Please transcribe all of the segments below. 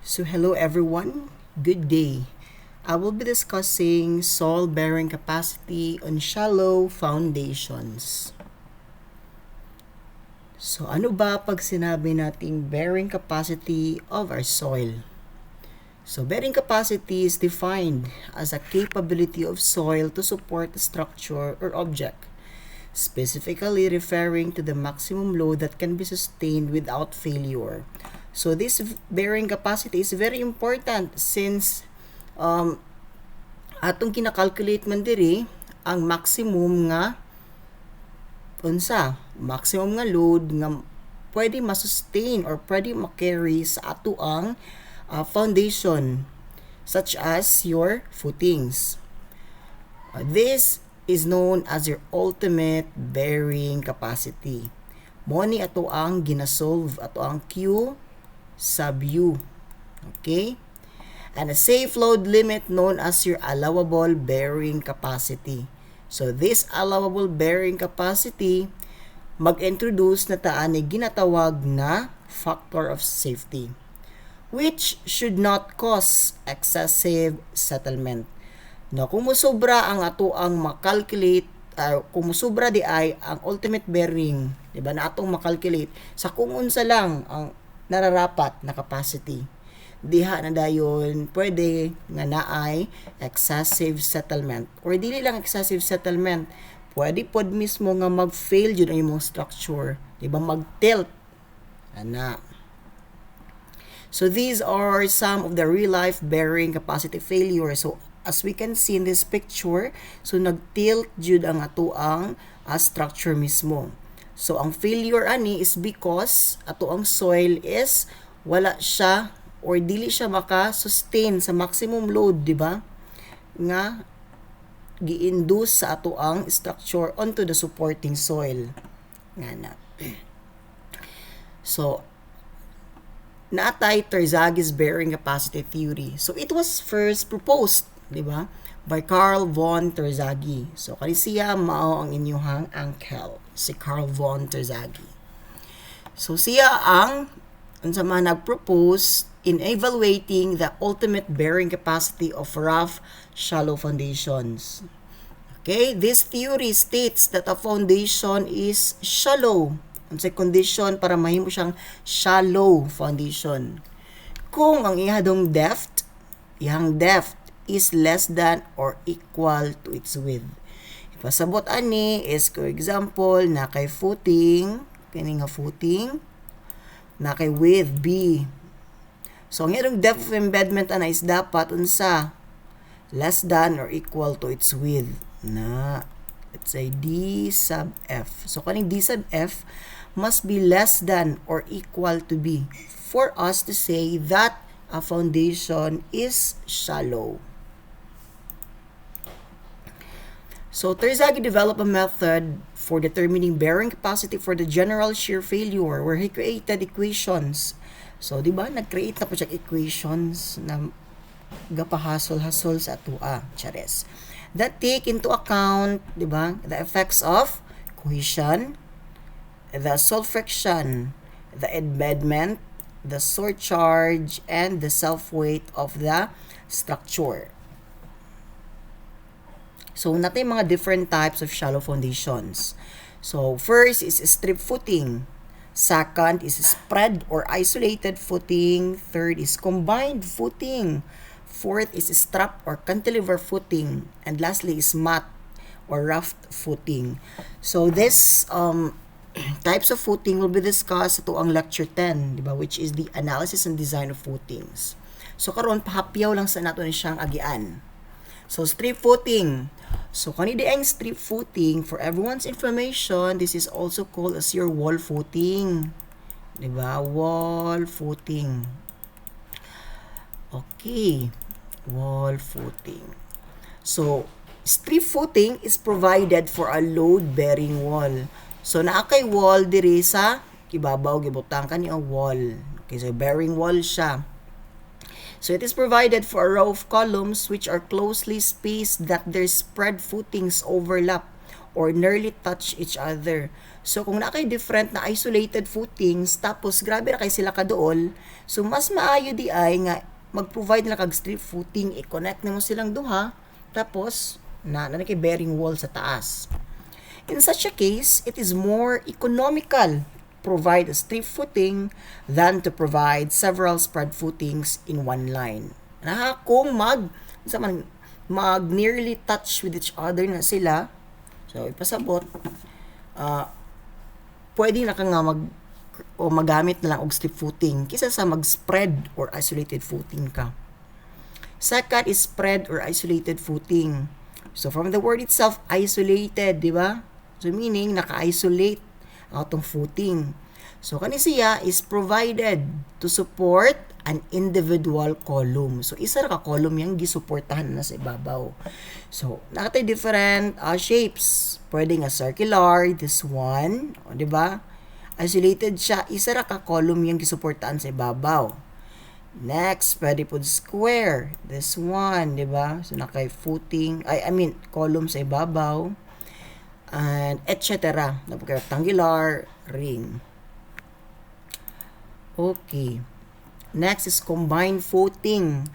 So hello everyone, good day. I will be discussing soil bearing capacity on shallow foundations. So ano ba pag sinabi nating bearing capacity of our soil? So bearing capacity is defined as a capability of soil to support a structure or object, specifically referring to the maximum load that can be sustained without failure. So this bearing capacity is very important since atong kinakalculate man diri ang maximum nga maximum nga load nga pwede ma-sustain or pwede ma-carry sa ato ang foundation such as your footings. This is known as your ultimate bearing capacity. Mo ni ato ang ginasolve ato ang Q sub U. Okay? And a safe load limit known as your allowable bearing capacity. So this allowable bearing capacity mag-introduce na taan ay ginatawag na factor of safety, which should not cause excessive settlement. No, kung musobra ang ato ang makalculate, kung musobra di ay ang ultimate bearing, di ba, na atong makalculate sa kung unsa lang ang nararapat na capacity, diha na dayon pwede nga naay excessive settlement or dili lang excessive settlement, pwede pod mismo nga mag-fail jud ang imong structure, di ba, mag-tilt ana. So these are some of the real life bearing capacity failure. So as we can see in this picture, so nag-tilt jud ang ato ang structure mismo. So ang failure ani is because ato ang soil is wala siya or dili siya maka-sustain sa maximum load, di ba? Nga gi-induce sa ato ang structure onto the supporting soil. Nga na. So naatay Terzaghi's bearing capacity theory. So it was first proposed, di ba, by Carl von Terzaghi. So kani siya mao ang inyuhang uncle, si Carl von Terzaghi. So siya ang unsa man nag-propose in evaluating the ultimate bearing capacity of rough, shallow foundations. Okay, this theory states that a foundation is shallow. Unsay condition para mahimo siyang shallow foundation? Kung ang ihadong depth is less than or equal to its width. Ipasabot ani is, for example, na kay footing, kini nga footing, na kay width B. So ang irong depth of embedment ana is dapat unsa less than or equal to its width na, let's say, D sub F. So kaning D sub F must be less than or equal to B for us to say that a foundation is shallow. So Terzaghi developed a method for determining bearing capacity for the general shear failure where he created equations. So di ba nag-create na po siya equations na gapahasol-hasol sa atua, chares, that take into account, di ba, the effects of cohesion, the soil friction, the embedment, the surcharge, and the self-weight of the structure. So natin mga different types of shallow foundations. So first is strip footing. Second is spread or isolated footing. Third is combined footing. Fourth is strap or cantilever footing. And lastly is mat or raft footing. So this types of footing will be discussed ito ang lecture 10, di ba, which is the analysis and design of footings. So karon pahapyaw lang sa nato ni siyang agian. So strip footing. So kani di ang strip footing, for everyone's information, this is also called as your wall footing. Di ba? Wall footing. Okay. Wall footing. So strip footing is provided for a load-bearing wall. So naa kay wall diri sa ibabaw gibutang kani ang wall. Okay, so bearing wall siya. So it is provided for a row of columns which are closely spaced that their spread footings overlap or nearly touch each other. So kung na kay different na isolated footings tapos grabe ra kay sila kaduol, so mas maayo di ay nga mag-provide na kag strip footing, i-connect na mo silang duha tapos na kay bearing wall sa taas. In such a case, it is more economical provide a strip footing than to provide several spread footings in one line. Kung mag nearly touch with each other na sila, so ipasabot, pwede na ka nga magamit na lang og strip footing kaysa sa mag-spread or isolated footing ka. Second is spread or isolated footing. So from the word itself, isolated, di ba? So meaning, naka-isolate ang atong footing. So kani siya is provided to support an individual column. So isa ra ka column yang gisuportahan na sa ibabaw. So nakatay different shapes. Pwede nga circular, this one, o di ba? Isolated siya, isa ra ka column yang gisuportahan sa ibabaw. Next, pwede po square, this one, di ba? So nakay footing, column sa ibabaw. And etc. Rectangular, ring. Okay. Next is combined footing.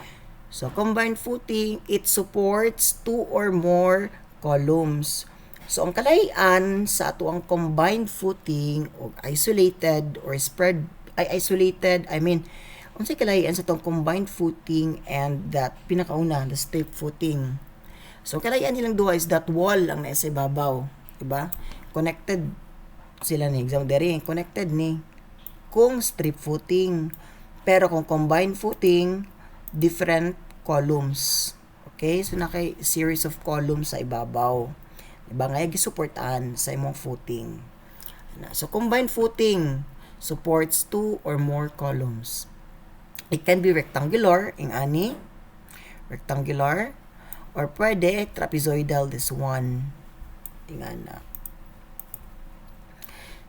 So combined footing, it supports two or more columns. So ang kalayan sa ato ang combined footing o isolated or spread unsay kalayan sa atong combined footing and that pinakauna, the strip footing. So kalayan nilang duha is that wall ang nasa ibabaw. Diba? Connected sila ni example dere, connected ni kung strip footing. Pero kung combined footing, different columns. Okay? So nakay series of columns sa ibabaw. Diba? Nga gisuportaan sa imong footing. So combined footing supports two or more columns. It can be rectangular, rectangular, or pwede trapezoidal, this one. Tingnan.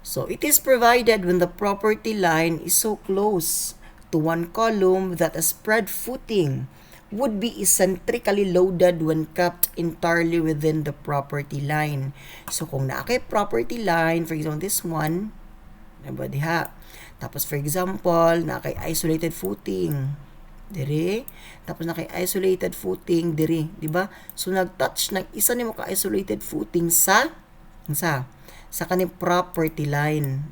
So it is provided when the property line is so close to one column that a spread footing would be eccentrically loaded when kept entirely within the property line. So kung naakay property line, for example this one, diba diha? Tapos for example, naakay isolated footing diri, tapos nakay isolated footing diri, di ba? So nag-touch ng isa nimo ka isolated footing sa kaning property line.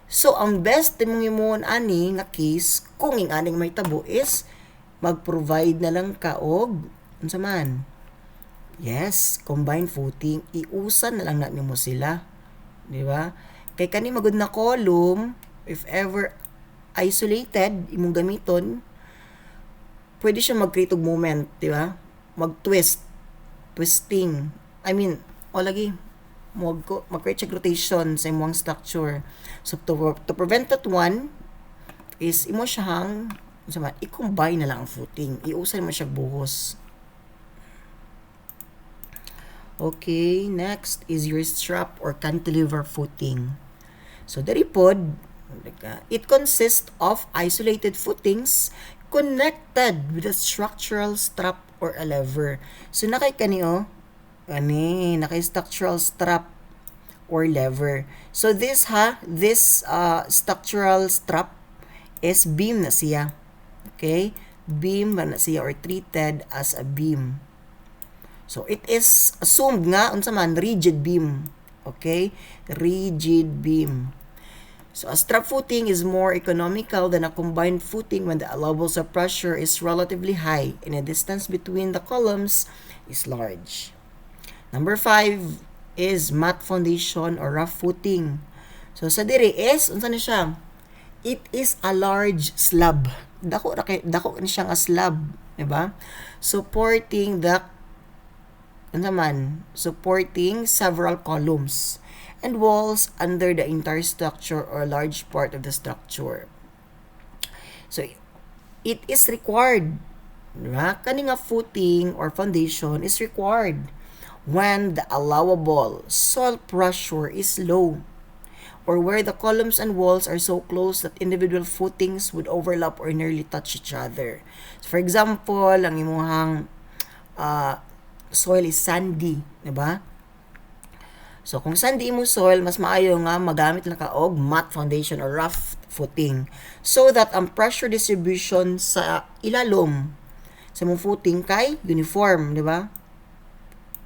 So ang best mong imon ani nga case kung ing aning may tabo is mag-provide na lang ka og unsa man. Yes, combined footing, iusan na lang na nimo sila. Di ba? Kay kani magud na column, if ever isolated imong gamiton, pwede siya mag-create og moment, di ba? Twisting. Lagi mag-create siya rotation sa imong structure. So to prevent that one is imo siyang i-combine na lang ang footing, iusan mo siya buhos. Okay, next is your strap or cantilever footing. So diri pod, it consists of isolated footings connected with a structural strap or a lever. So nakay nakay structural strap or lever. So this structural strap is beam na siya. Okay? Beam na siya or treated as a beam. So it is assumed nga unsa man rigid beam. Okay? Rigid beam. So a strap footing is more economical than a combined footing when the allowable pressure is relatively high and the distance between the columns is large. Number 5 is mat foundation or rough footing. So sa diri is unsa ni siya? It is a large slab. Dako ni siya nga slab, di ba? Supporting several columns and walls under the entire structure or a large part of the structure. So it is required, diba? Kani nga footing or foundation is required when the allowable soil pressure is low or where the columns and walls are so close that individual footings would overlap or nearly touch each other. So for example, ang imuhang soil is sandy, di ba? So kung sandy mo soil, mas maayo nga magamit lang ka og matte foundation or rough footing so that ang pressure distribution sa ilalom sa mong footing kay uniform, di ba?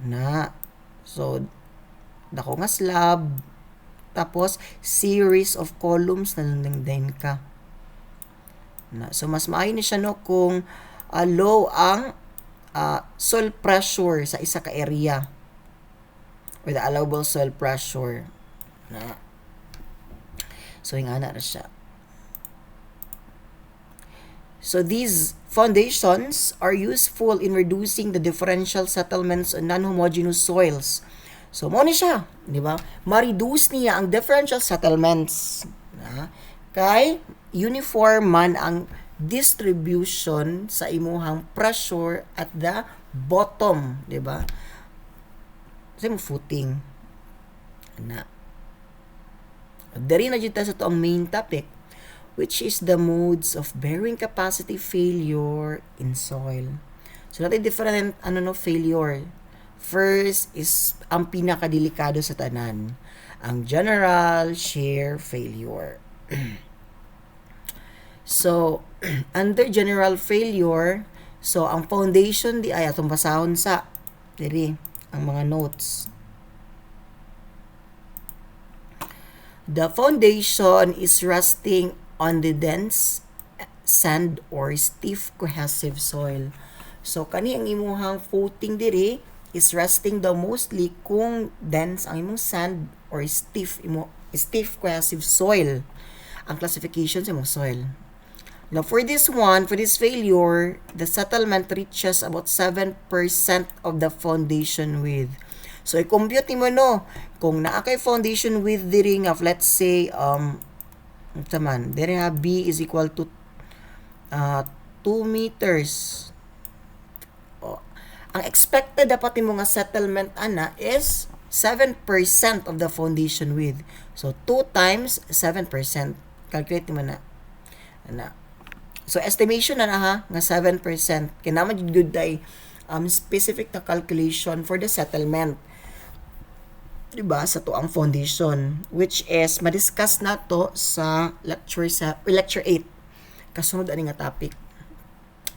Na. So dako nga slab, tapos series of columns na lang din ka. Na. So mas maayo ni siya no kung low ang soil pressure sa isa ka area or the allowable soil pressure. Na. So yung ana na siya. So these foundations are useful in reducing the differential settlements on non-homogeneous soils. So mo ni siya, di ba? Ma-reduce niya ang differential settlements. Na, kay uniform man ang distribution sa imuhang pressure at the bottom, di ba? Sa imong footing. Na. Dari na dito sa to ang main topic, which is the modes of bearing capacity failure in soil. So natin different failure. First is ang pinakadelikado sa tanan, ang general shear failure. So under general failure, so ang foundation di ay atong basahon sa diri ang mga notes. The foundation is resting on the dense sand or stiff cohesive soil. So kani ang imuhang footing diri is resting daw mostly kung dense ang imong sand or stiff cohesive soil. Ang classification sa imong soil. Now for this failure, the settlement reaches about 7% of the foundation width. So i-compute mo no kung naa kay foundation width diri nga let's say diri nga B is equal to 2 meters. Ang expected dapat mo nga settlement ana is 7% of the foundation width. So 2 times 7%. Calculate mo na. Ana. So estimation na ha nga 7%. Kinama jud day specific na calculation for the settlement. Diba sa to ang foundation, which is madiscuss na to sa lecture 8 kasunod ani nga topic.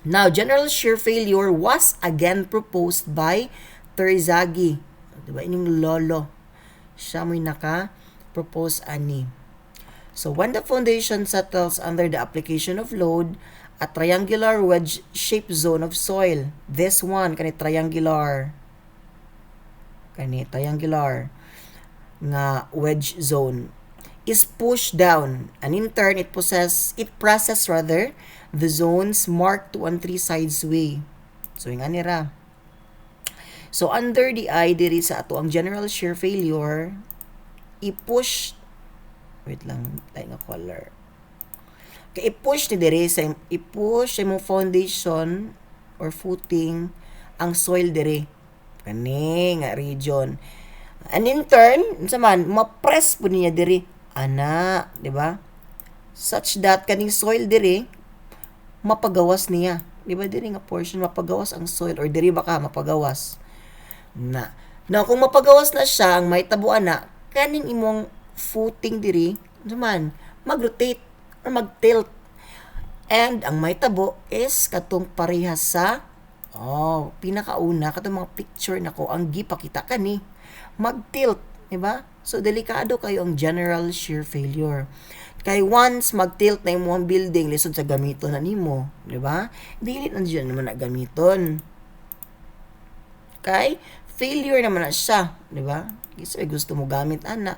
Now general shear failure was again proposed by Terzaghi, diba ining lolo siya mo'y naka propose ani. So when the foundation settles under the application of load, a triangular wedge shaped zone of soil, this one kani triangular nga wedge zone is pushed down, and in turn it presses the zones marked 2 and 3 sides way. So yung anira. So under the eye diri sa ato ang general shear failure, i-push nga color. Kay i-push ni diri sa imong foundation or footing ang soil diri kani nga region. And in turn, ma-press po niya diri ana, di ba? Such that kaning soil diri mapagawas niya. Di ba diri nga portion mapagawas ang soil or diri baka mapagawas. Na. Now kung mapagawas na siya, ang may tabuan na kaning imong footing diri, mag-rotate or mag-tilt. And ang may tabo is katong parehas sa pinakauna katong mga picture nako ang gipakita kani mag-tilt, di ba? So delikado kayo ang general shear failure. Kay once mag-tilt na imong building lisod sa gamiton na nimo, di ba? Dili na diyan naman na gamiton. Kay failure naman na siya, di ba? Kasi gusto mo gamit ana.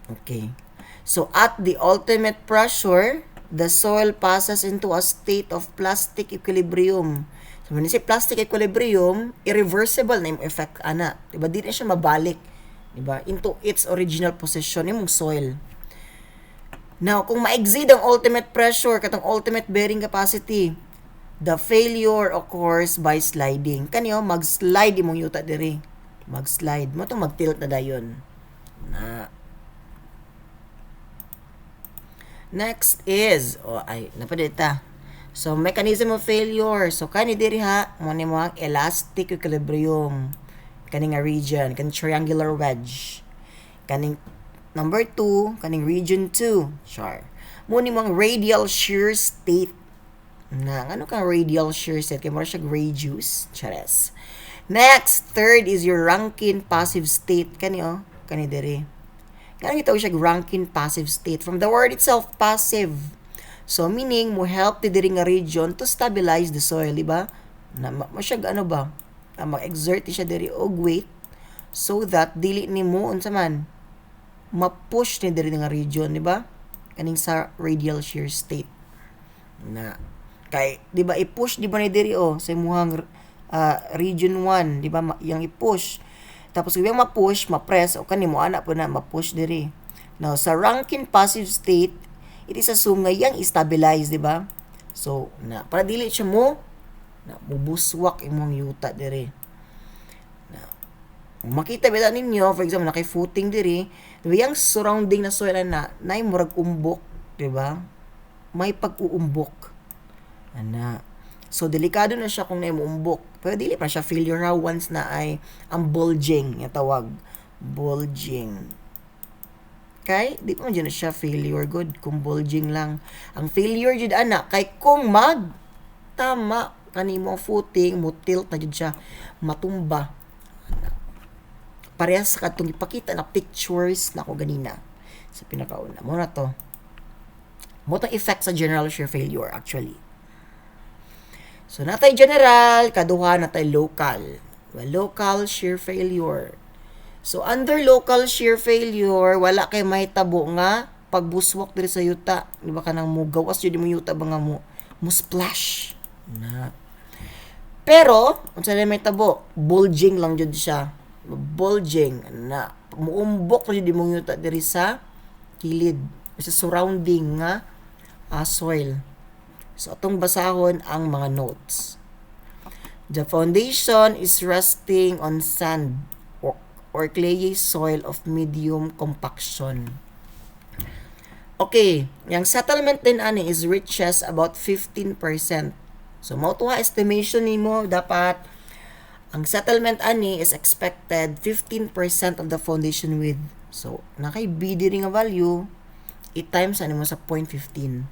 Okay. So at the ultimate pressure, the soil passes into a state of plastic equilibrium. So when you say plastic equilibrium, irreversible na yung effect ana. Diba? Di na siya mabalik, diba? Into its original position yung soil. Now, kung ma-exceed ang ultimate pressure, katong ultimate bearing capacity, the failure occurs by sliding. Kaniyo, mag-slide imong yuta diri. Mag-slide. Mo itong mag-tilt na dayon. Na. Next is, napadita. So mechanism of failure. So kani diri ha mo ni mo ang elastic equilibrium kaning nga region, kaning triangular wedge. Kaning number 2, kaning region 2. Sure. Mo ni mo ang radial shear state. Na ano kang radial shear state kay mo siya gray juice. Chares. Next, third is your Rankine passive state. Kani diri. Kani gitawag siya Rankine passive state. From the word itself, passive. So, meaning, mo help ti diri nga region to stabilize the soil, di ba? Na masyag ano ba? Mag-exert siya diri og weight so that dili ni mo unsa man ma-push ni diri nga region, di ba? Kaning sa radial shear state. Na kay di ba i-push di ba ni diri sa imuhang region 1, di ba? Yang i-push. Tapos kung ma-push, ma-press o kanimo ana po na ma-push diri. Now, sa Rankine passive state, it is assumed nga yang stabilize, di ba? So, para dili siya mo mubuswak imong yuta diri. Makita ba ninyo, for example, naki-footing diri, diba, yung surrounding na soil na murag umbok, di ba? May pag-uumbok. So, delikado na siya kung naimuumbok. Pero dili pa siya failure ha once na ay ang bulging, yung tawag. Bulging. Okay? Di pa man dyan na siya failure good kung bulging lang. Ang failure dyan kay kung tama kanimo footing, mo tilt na dyan siya, matumba. Parehas sa katong ipakita na pictures na ko ganina. Sa pinakauna. Muna to. Mo itong effect sa general shear failure actually. So, natay general, kaduha natay local. Local shear failure. So, under local shear failure, wala kay mahitabo nga pagbuswak diri sa yuta. Di ba kanang mo gawas jud mo yuta ba nga mo splash. Pero, unsa na mahitabo? Bulging lang jud siya. Bulging na muumbok jud mo yuta diri sa kilid, sa surrounding nga soil. So, atong basahon ang mga notes. The foundation is resting on sand or clayey soil of medium compaction. Okay, yung settlement din is reaches about 15%. So, mao to estimation nimo dapat ang settlement is expected 15% of the foundation width. So, nakay B diri nga value, i-times mo sa 0.15.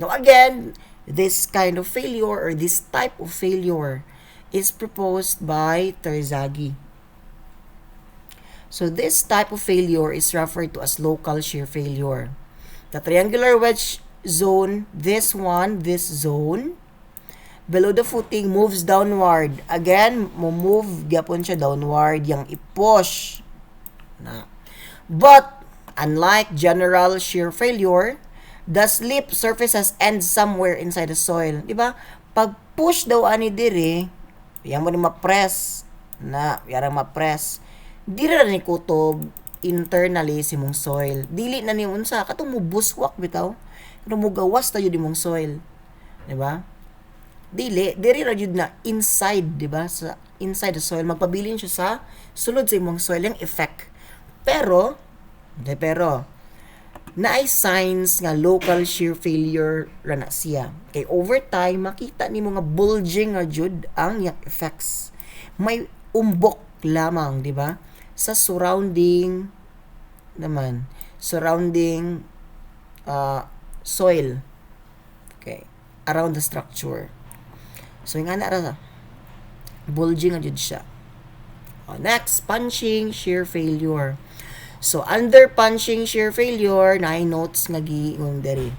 Now again, this kind of failure or this type of failure is proposed by Terzaghi. So this type of failure is referred to as local shear failure. The triangular wedge zone, this zone, below the footing moves downward. Again, move gyapon siya downward, yang i-push. But, unlike general shear failure, the slip surfaces end somewhere inside the soil. Diba? Pag push daw ani diri, yan mo ni ma-press. Yarang ma-press. Diri na ni kutob internally si mong soil. Dili na ni unsa katong mo buswak bitaw. Ano mo gawas tayo di mong soil. Diba? Diri ra jud na inside, diba? Sa inside the soil, magpabilin siya sa sulod sa imong soil yung effect. Pero naay signs nga local shear failure ra na siya. Kay over time makita nimo nga bulging nga jud ang yak effects. May umbok lamang, di ba? Sa surrounding soil. Okay, around the structure. So yung ra bulging nga jud siya. Next, punching shear failure. So, under punching shear failure, naay notes nga giingon diri.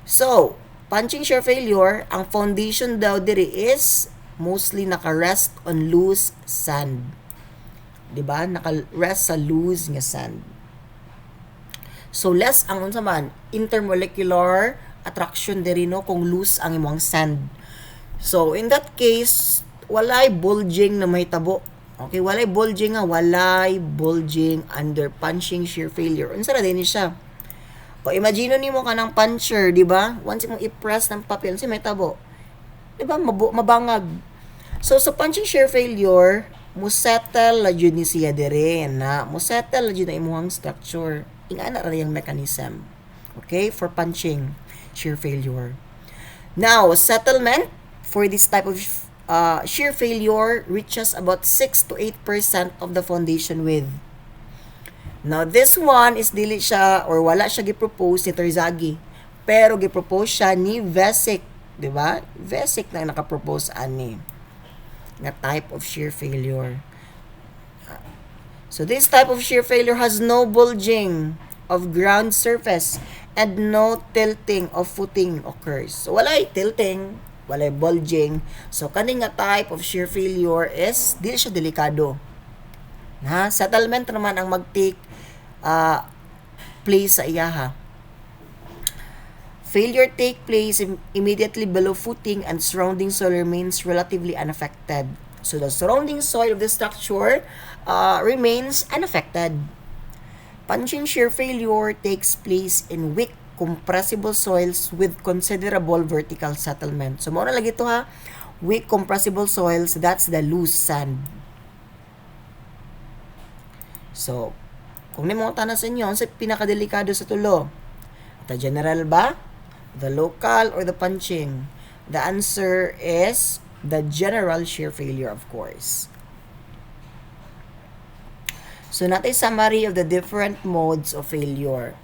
So, punching shear failure, ang foundation daw diri is mostly naka-rest on loose sand. Diba? Naka-rest sa loose nga sand. So, less ang unsa man intermolecular attraction diri no kung loose ang imong sand. So, in that case, walay bulging na mahitabo. Okay, walay bulging under punching shear failure. Unsa ra din siya? O imagine nimo kanang puncher, di ba? Once mo i-press ng papel, si may tabo. Di ba? Mabangag. So, sa punching shear failure, mo settle la jud ni siya dire na mo settle la jud na imong structure. Ingana ra yung mechanism. Okay, for punching shear failure. Now, settlement for this type of shear failure reaches about 6 to 8% of the foundation width. Now, this one is dili siya or wala siya gipropose ni Terzaghi. Pero gipropose siya ni Vesic. Diba? Vesic na nakapropose ani nga type of shear failure. So, this type of shear failure has no bulging of ground surface and no tilting of footing occurs. So, walay tilting, walay bulging. So, kaning nga type of shear failure is dili siya delikado. Settlement naman ang mag-take place sa iyaha. Failure take place immediately below footing and surrounding soil remains relatively unaffected. So the surrounding soil of the structure remains unaffected. Punching shear failure takes place in weak compressible soils with considerable vertical settlement. So mao na lagi ito ha. Weak compressible soils, that's the loose sand. So, kung nimo tanan sa inyo, sa pinakadelikado sa tulo? The general ba? The local or the punching? The answer is the general shear failure, of course. So, natin summary of the different modes of failure.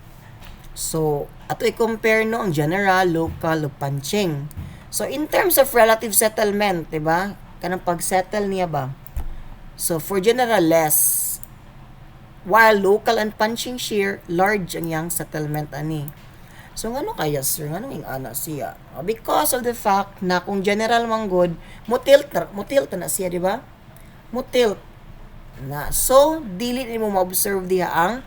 So, ato i-compare no ang general, local, o punching. So, in terms of relative settlement, diba? Kanang pag-settle niya ba? So, for general, less. While local and punching shear, large ang yang settlement ani. So, ngano kaya, sir? Ngano yung ana siya? Because of the fact na kung general manggod, mutilt na siya, di ba? Mutilt na. So, dili ni mo ma-observe diha ang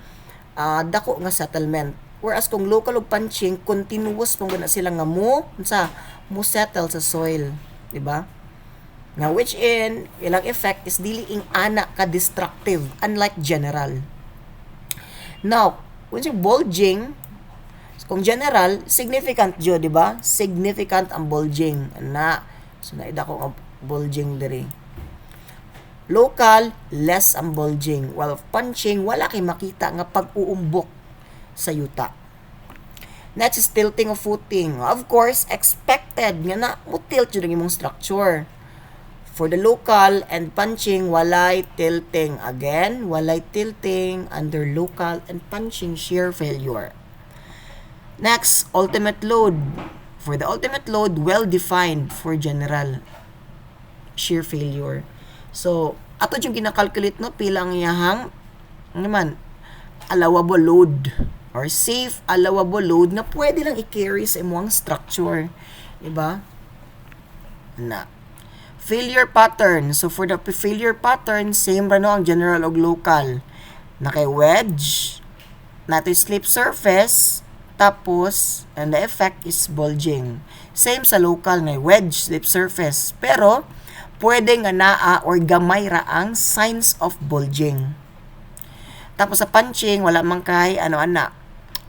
dako nga settlement. Whereas kung local o punching, continuous pong na sila nga mo settle sa soil, di ba? Now, which in, ilang effect is dili ing ana ka-destructive, unlike general. Now, kung yung bulging, kung general, significant jo, di ba? Significant ang bulging. So, naida ko ang bulging diri. Local, less ang bulging. While punching, wala kay makita nga pag-uumbok sa yuta. Next is tilting of footing. Of course, expected nga na mo-tilt yun ang imong structure. For the local and punching, walay tilting. Again, walay tilting under local and punching shear failure. Next, ultimate load. For the ultimate load, well-defined for general shear failure. So, ato yung ginakalculate no, pilang iyahang naman, allowable load or safe allowable load na pwede lang i-carry sa imong structure. Diba? Na. Failure pattern. So, for the failure pattern, same ra no ang general o local. Na kay wedge, nato slip surface, tapos, and the effect is bulging. Same sa local na wedge, slip surface. Pero, pwede nga naa or gamay ra ang signs of bulging. Tapos sa punching, wala man kay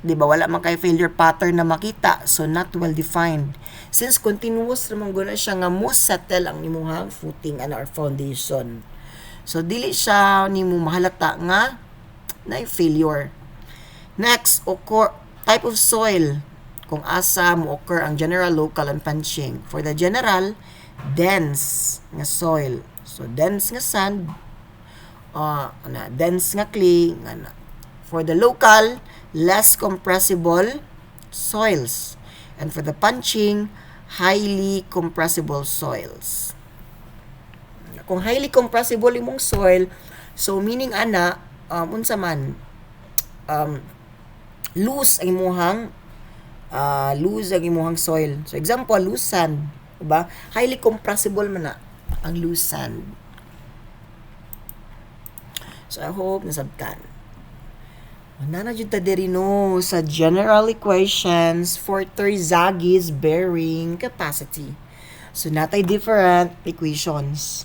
diba, wala man kay failure pattern na makita, so not well defined. Since continuous naman guna siya nga mo settle ang imong footing or foundation. So dili siya nimo mahalata nga na failure. Next, type of soil. Kung asa mo occur ang general, local, and punching. For the general, dense nga soil. So dense nga sand, dense nga clay, For the local, less compressible soils. And for the punching, highly compressible soils. Kung highly compressible imong soil, so meaning unsa man, loose ang imong soil. So example, loose sand, diba? Highly compressible man na ang loose sand. So I hope nasabtan. Nana jud ta diri no sa general equations for Terzaghi's bearing capacity. So natay different equations.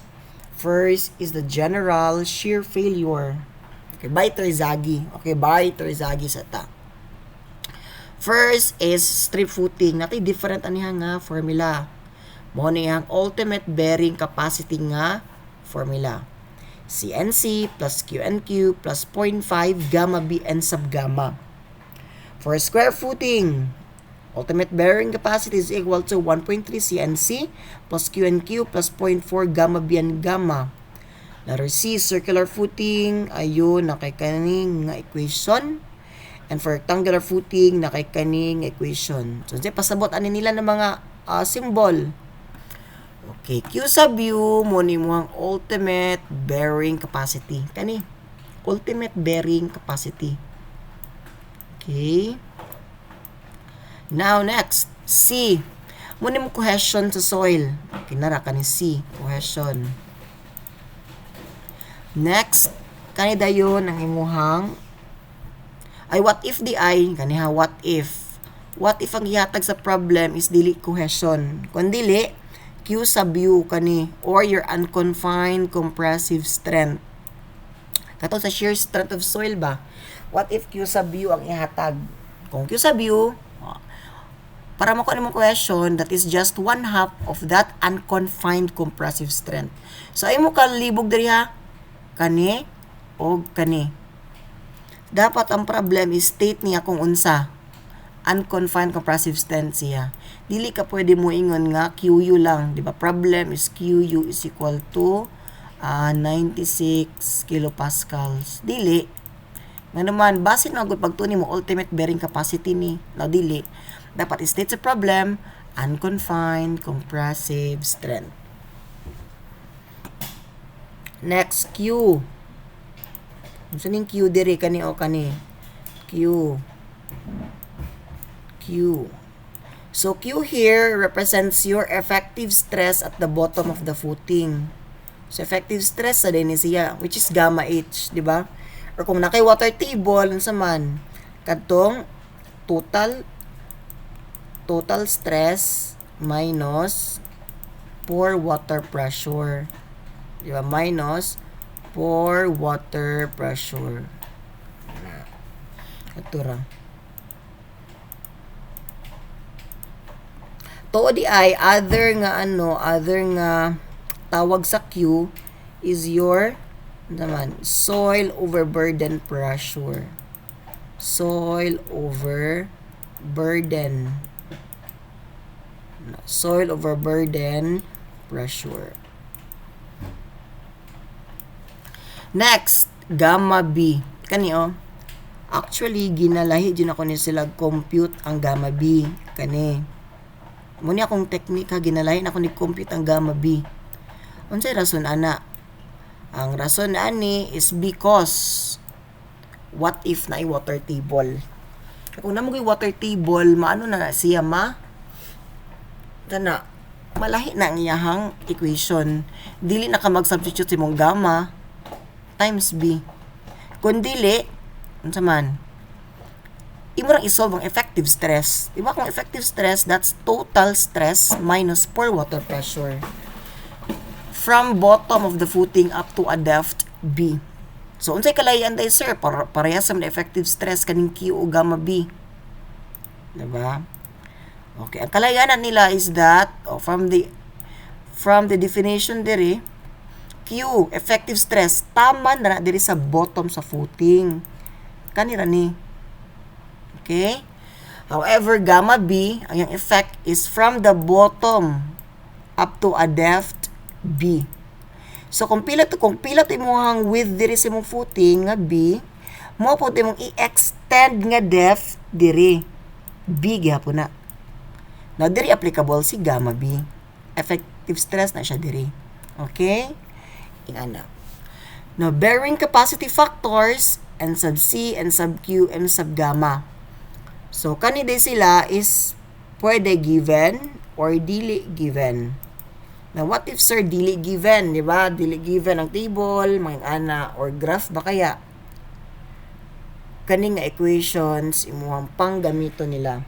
First is the general shear failure. Okay, by Terzaghi. Okay, by Terzaghi sa ta. First is strip footing. Natay different aniha nga formula. Mo ni ang ultimate bearing capacity nga formula. CNC plus QNQ plus 0.5 gamma BN sub gamma. For square footing, ultimate bearing capacity is equal to 1.3 CNC plus QNQ plus 0.4 gamma B and gamma. Letter C, circular footing, ayun, nakikaning nga equation. And for rectangular footing, nakikaning equation. So, pasabot ani nila ng mga symbol. Okay, Q sub U, muna mo ang ultimate bearing capacity. Kani, ultimate bearing capacity. Okay. Now, next, C. Muna mo cohesion sa soil. Kinara ka ni C, cohesion. Next, kanida yun ang imuhang ay what if di ay, kaniha what if. What if ang ihatag sa problem is dili cohesion. Kung dili, Q sub U kani, or your unconfined compressive strength. Kato sa shear strength of soil ba? What if Q sub U ang ihatag? Kung Q sub U, para makuha mo cohesion, that is just 1/2 of that unconfined compressive strength. So, ay mo kalibog diri ha, kani o kani. Dapat ang problem is state niya kung unsa. Unconfined compressive strength siya. Dili ka pwede mo ingon nga QU lang. Di ba? Problem is QU is equal to 96 kilopascals. Dili. Nga naman, base na agad pagtuni mo ultimate bearing capacity ni. No, dili. Dapat state sa problem, unconfined compressive strength. Next, Q. Gusto ning Q diri kani o kani. Q. So, Q here represents your effective stress at the bottom of the footing. So, effective stress sa din siya, which is gamma H, di ba? Or kung nakay water table, sa man, kadtong total stress minus for water pressure. Di ba? Minus for water pressure. Ito ra. To di ay other nga tawag sa Q is your naman soil overburden pressure. Soil overburden pressure. Next, gamma B. Kani actually ginalahi din ako ni sila compute ang gamma B kani. Muna akong technique ginalahi na ako ni compute ang gamma B. Unsay rason ana? Ang rason ani is because what if na water table. Kung namo water table, maano na siya malahi na ang iyahang equation. Dili na ka mag-substitute imong gamma times B. Kung dili, unsa man, imo rang isolve ang effective stress. Diba kung effective stress, that's total stress minus per water pressure from bottom of the footing up to a depth B. So, unsay kalayan day, sir? Parehas sa effective stress kaning Q o gamma B. Diba? Okay. Ang kalayanan nila is that, from the definition diri, Q, effective stress, tama na diri sa bottom sa footing. Kanira ni. Okay? However, gamma B, ang yung effect is from the bottom up to a depth B. So, kung pila to imong width diri sa imong footing nga B, mo po imong i-extend nga depth diri. B gyapon na. Now, diri applicable si gamma B. Effective stress na siya diri. Okay? Ingana. Now, bearing capacity factors, N sub C, N sub Q, M sub gamma. So, kanide sila is pwede given or dili given. Now, what if, sir, dili given? Diba? Dili given ang table, mga ana, or graph ba kaya? Kaning nga equations, imuhang panggamito nila.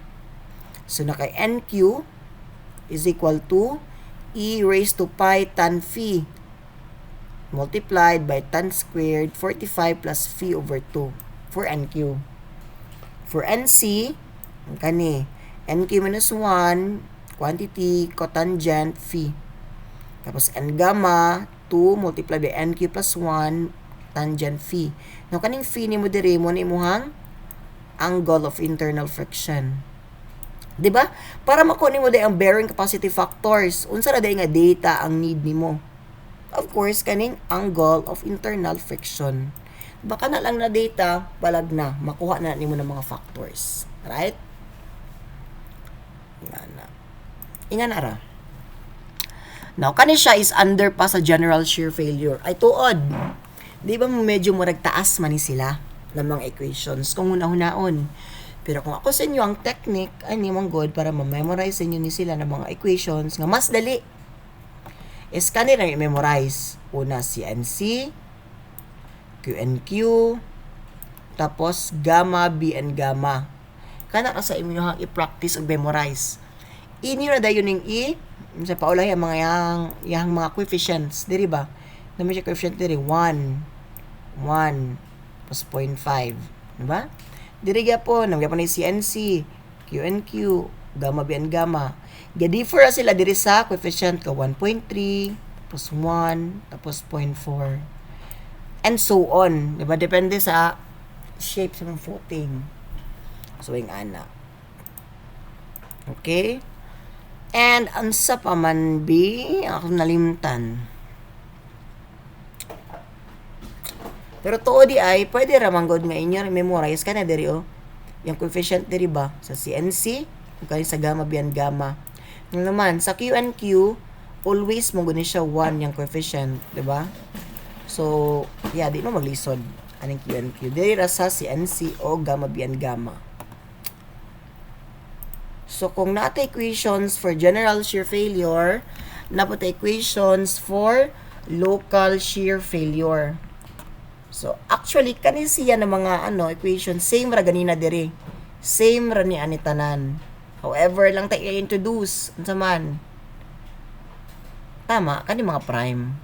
So, naka NQ is equal to E raised to pi tan phi multiplied by tan squared 45 plus phi over 2 for NQ. For NC, kani, NQ minus 1, quantity, cotangent, phi. Tapos N gamma, 2 multiplied by NQ plus 1, tangent phi. Now, kaning phi ni mo diri mo ni imuhang angle of internal friction. 'Di ba? Para makuha nimo day ang bearing capacity factors, unsa na day nga data ang need nimo? Of course, kaning angle of internal friction. Baka na lang na data, balag na, makuha na nimo ng mga factors. Right? Ingana ra. Now, kani siya is under pa sa general shear failure. Ay, tuod. Di ba medyo mo nagtaas man ni sila ng mga equations kung una-hunaon. Pero kung ako sa inyo ang technique, ay ni mong good para ma-memorize sa inyo ni sila ng mga equations nga mas dali. Is kanila i-memorize. Una, CNC, QNQ, tapos gamma, B, and gamma. Kana ka sa inyo i-practice o memorize. Inyo na dayon yung sa paulay ang mga yang mga coefficients, diri ba? Naman siya coefficient diri 1 plus 0.5, di ba? Diri gyapon, nagyapon ni CNC, QNQ, gamma, B, and gamma. Ga-differ sila diri sa coefficient ka 1.3 plus 1 tapos 0.4 and so on, di ba? Depende sa shape sa footing. So, yung ana. Okay? And, ansa pa man, B? Ako nalimtan. Pero to di ay, pwede ramang god nga inyo memorize ka na diri, oh. Yung coefficient diri ba? Sa CNC, o sa gamma, B, and gamma. Yung naman, sa QNQ, always mo gani siya 1 yung coefficient, di ba? So, yeah, di mo maglisod. Anong QNQ? Diri ra sa CNC o gamma, B, and gamma. So, kung nato equations for general shear failure, nato equations for local shear failure. So, actually, kani siya ng mga equation, same ra ganina diri. Same ra ni anitanan. However, lang tayo i-introduce. Unsa man? Tama, kani mga prime.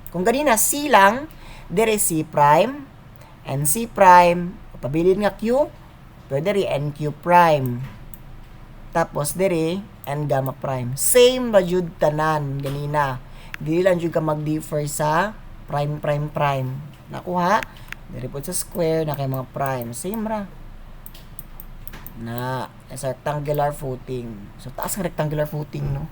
Kung ganina, C lang, diri C prime, and C prime, pabilin nga Q, pwede rin NQ prime. Tapos, diri, N gamma prime. Same ra jud tanan, ganina. Dili lang jud ka mag-differ sa prime, prime, prime. Nakuha? Diri po sa square, na kay mga prime. Same ra. Na, sa rectangular footing. So, taas ang rectangular footing, no?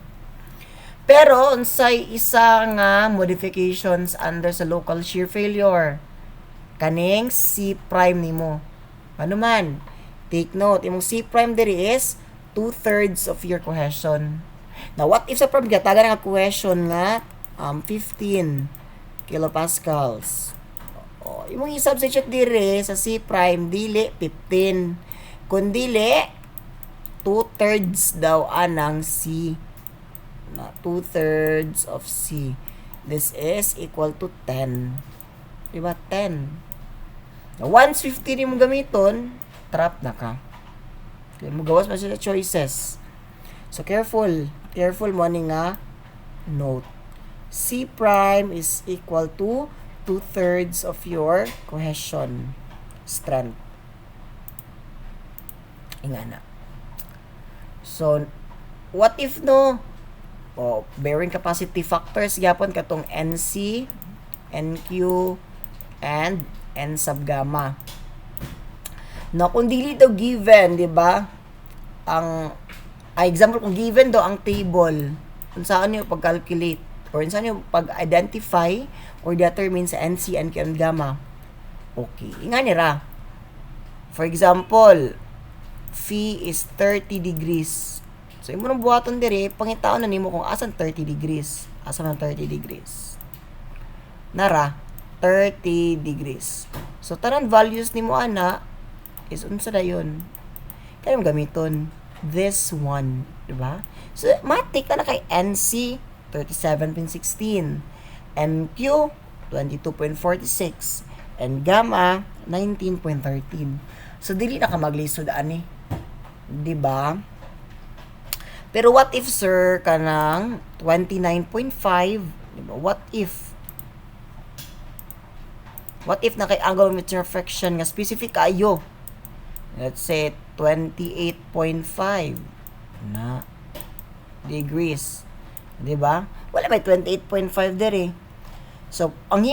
Pero, unsay isa nga modifications under sa local shear failure. Kaning C prime nimo. Ano man? Take note, imong C prime diri is 2/3 of your cohesion. Now, what if sa problem ka, taga nga cohesion nga 15 kilopascals. O, imong i-substitute diri sa C prime, dili 15. Kung dili, 2/3 daw anang C. Na 2/3 of C. This is equal to 10. Diba? 10. Now, once 15 mo gamiton, trap na ka. Kaya mo gawas pa sila choices. So, careful. Careful mo nga note. C prime is equal to 2/3 of your cohesion strength. Ingana. So, what if no? Bearing capacity factors gyapon katong NC, NQ, and N sub gamma. No, kung dili daw given, di ba? Example, kung given daw ang table, kung saan nyo pag-calculate, or kung saan nyo pag-identify, or determine sa NC, NQ, and gamma. Okay. Nga nira. For example, phi is 30 degrees. So, imo nang buhaton dire, pangitaon na nimo kung asan 30 degrees. Asan ang 30 degrees? Nara, 30 degrees. So, tanan values nimo ana is unsa dayon? Kaya mo gamiton this one, di ba? So, matik na kay NC 37.16, NQ 22.46, and gamma 19.13. So, dili na ka maglisod ani, di ba? Pero what if, sir, kanang 29.5, diba? What if na kay angle of friction nga specific kayo? Let's say 28.5 na degrees. Diba? Wala may 28.5 dere. So, ang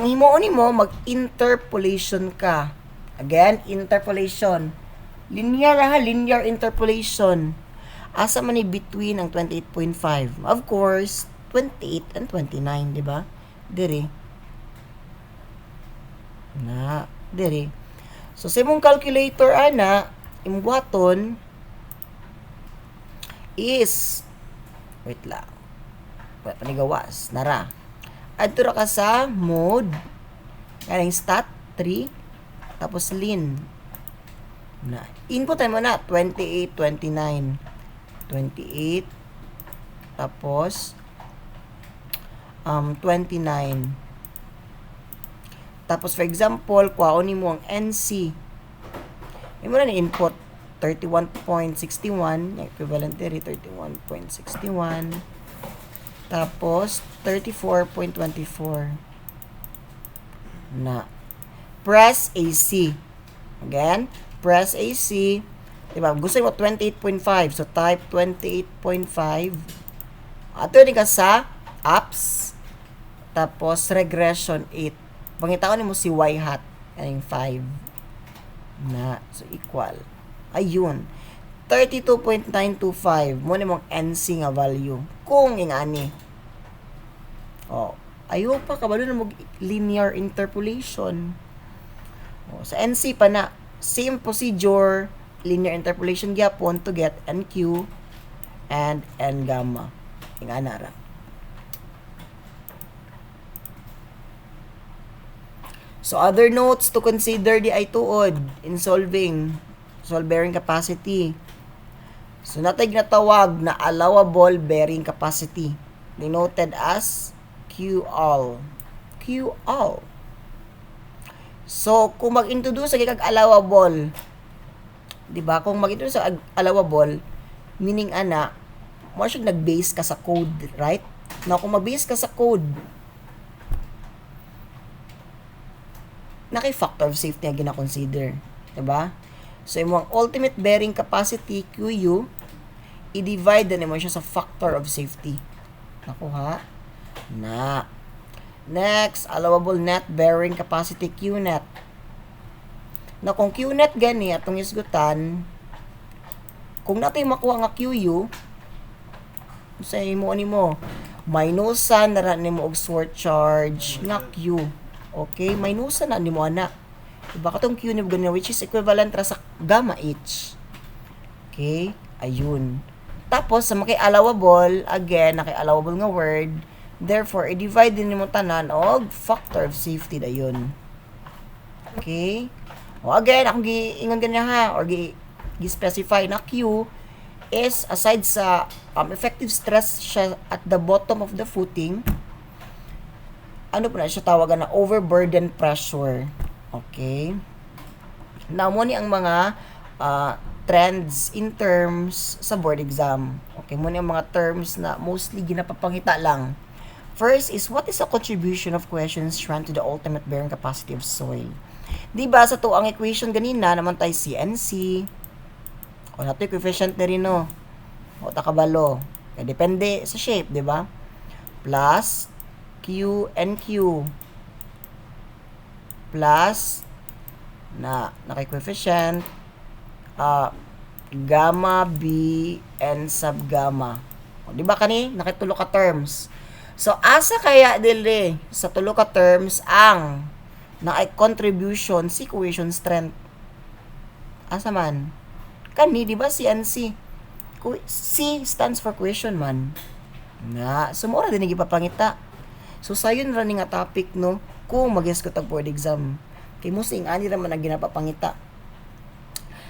himuon mo, mag-interpolation ka. Again, interpolation. Linear ha, linear interpolation. Asa man ni between ang 28.5? Of course, 28 and 29, di ba? Diri. Na, diri. So, sa imong calculator, ana, imbuhaton is, wait lang, panigawas, nara. Adto ra ka sa mode, kaning stat 3, tapos lin. Na, inputan mo na, 28, 29. 28, tapos, 29. Tapos, for example, kuhaonin mo ang NC. May mo na ni-input 31.61, equivalent diri 31.61. Tapos, 34.24. Na. Press AC. Again, press AC. Diba? Gusto mo 28.5. So, type 28.5. Ato din ka sa apps. Tapos, regression 8. Pangitaon mo si y hat. Aning 5. Na. So, equal. Ayun. 32.925. Muna mong NC nga value. Kung ingani. Oh. Ayaw pa kabalo na linear interpolation. Oh, sa NC pa na. Same procedure. Linear interpolation gyapon to get NQ and N gamma. Ingana ra. So, other notes to consider di ay tuod in solving bearing capacity. So, natay ginatawag na allowable bearing capacity, denoted as QL. QL. So, kung mag-introduce sa kag allowable, di ba? Kung mag-introduce sa allowable, meaning ana, mo siya nag-base ka sa code, right? Now, kung mag-base ka sa code, factor of safety na gina-consider. Diba? So, yung ultimate bearing capacity, QU, i-divide na mo siya sa factor of safety. Nakuha? Na. Next, allowable net bearing capacity, QNet. Na kung QNet gani, atong isgutan, kung natin makuha nga QU, sa imo ani mo, minusan na ni mo og sword charge nga Q. Okay, minusan na ni mo ana. Diba katong Q ni ganyan, which is equivalent ra sa gamma H. Okay, ayun. Tapos sa maki-allowable, again, naki-allowable nga word, therefore, i-divide din mo tanan og factor of safety dayon. Okay? O again, akong giingon ganyan ha, or gi-specify na Q is aside sa effective stress siya at the bottom of the footing, ano po na siya tawagan na overburden pressure. Okay? Now, muna ang mga trends in terms sa board exam. Okay, muna ang mga terms na mostly ginapapangita lang. First is, what is the contribution of questions run to the ultimate bearing capacity of soil? Diba, sa to ang equation ganina, naman tayo CNC. O nato yung coefficient na rin, no? O takabalo. Kaya depende sa shape, diba? Plus Q and Q plus na naka-coefficient gamma B and sub gamma. O, di ba kani nakitulo ka terms. So asa kaya dili sa tulo ka terms ang na-contribution si cohesion strength? Asa man? Kani di ba CNC? C stands for cohesion man. Na sumura din gipapangita. So, sayon ra ni nga topic, no? Kung mag-yes ko tag board exam. Kay mo sing ani ra man ang ginapapangita.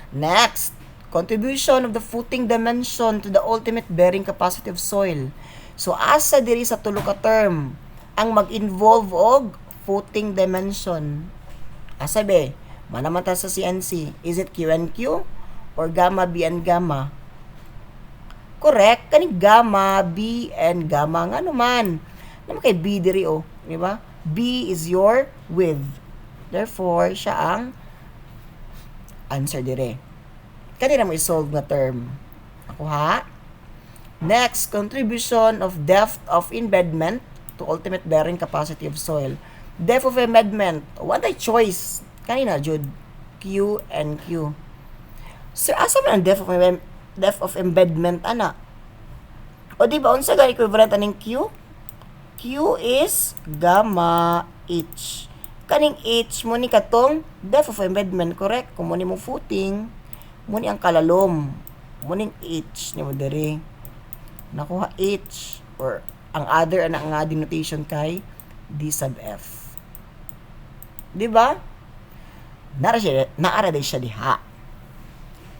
Next, contribution of the footing dimension to the ultimate bearing capacity of soil. So, asa diri sa tulo ka term ang mag-involve og footing dimension. Asa be? Manamata sa CNC. Is it Q and Q or gamma B and gamma? Correct. Kani gamma B and gamma nga naman. Naman kay B diri o, di ba? B is your width. Therefore, siya ang answer dire. Kanina mo i-solve nga term. Ako ha? Next, contribution of depth of embedment to ultimate bearing capacity of soil. Depth of embedment, what a choice. Kanina, Jude. Q and Q. Sir, asa man ang depth of embedment ana? O di ba unsa gani equivalent aning Q? Q is gamma H. Kaning H mo ni katong depth of embedment, correct? Kung mo ni mo footing, mo ni ang kalalom. Mo ning H ni mo diri. Nakuha H or ang other ana nga denotation kay D sub F. Di ba? Naara day siya diha.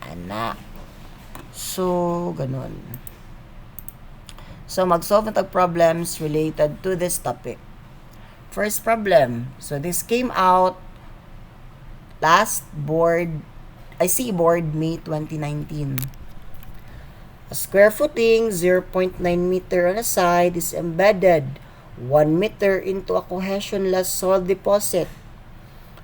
Ana. So, ganun. So, mag-solve na problems related to this topic. First problem. So, this came out last board, IC board, May 2019. A square footing, 0.9 meter on a side, is embedded 1 meter into a cohesionless soil deposit.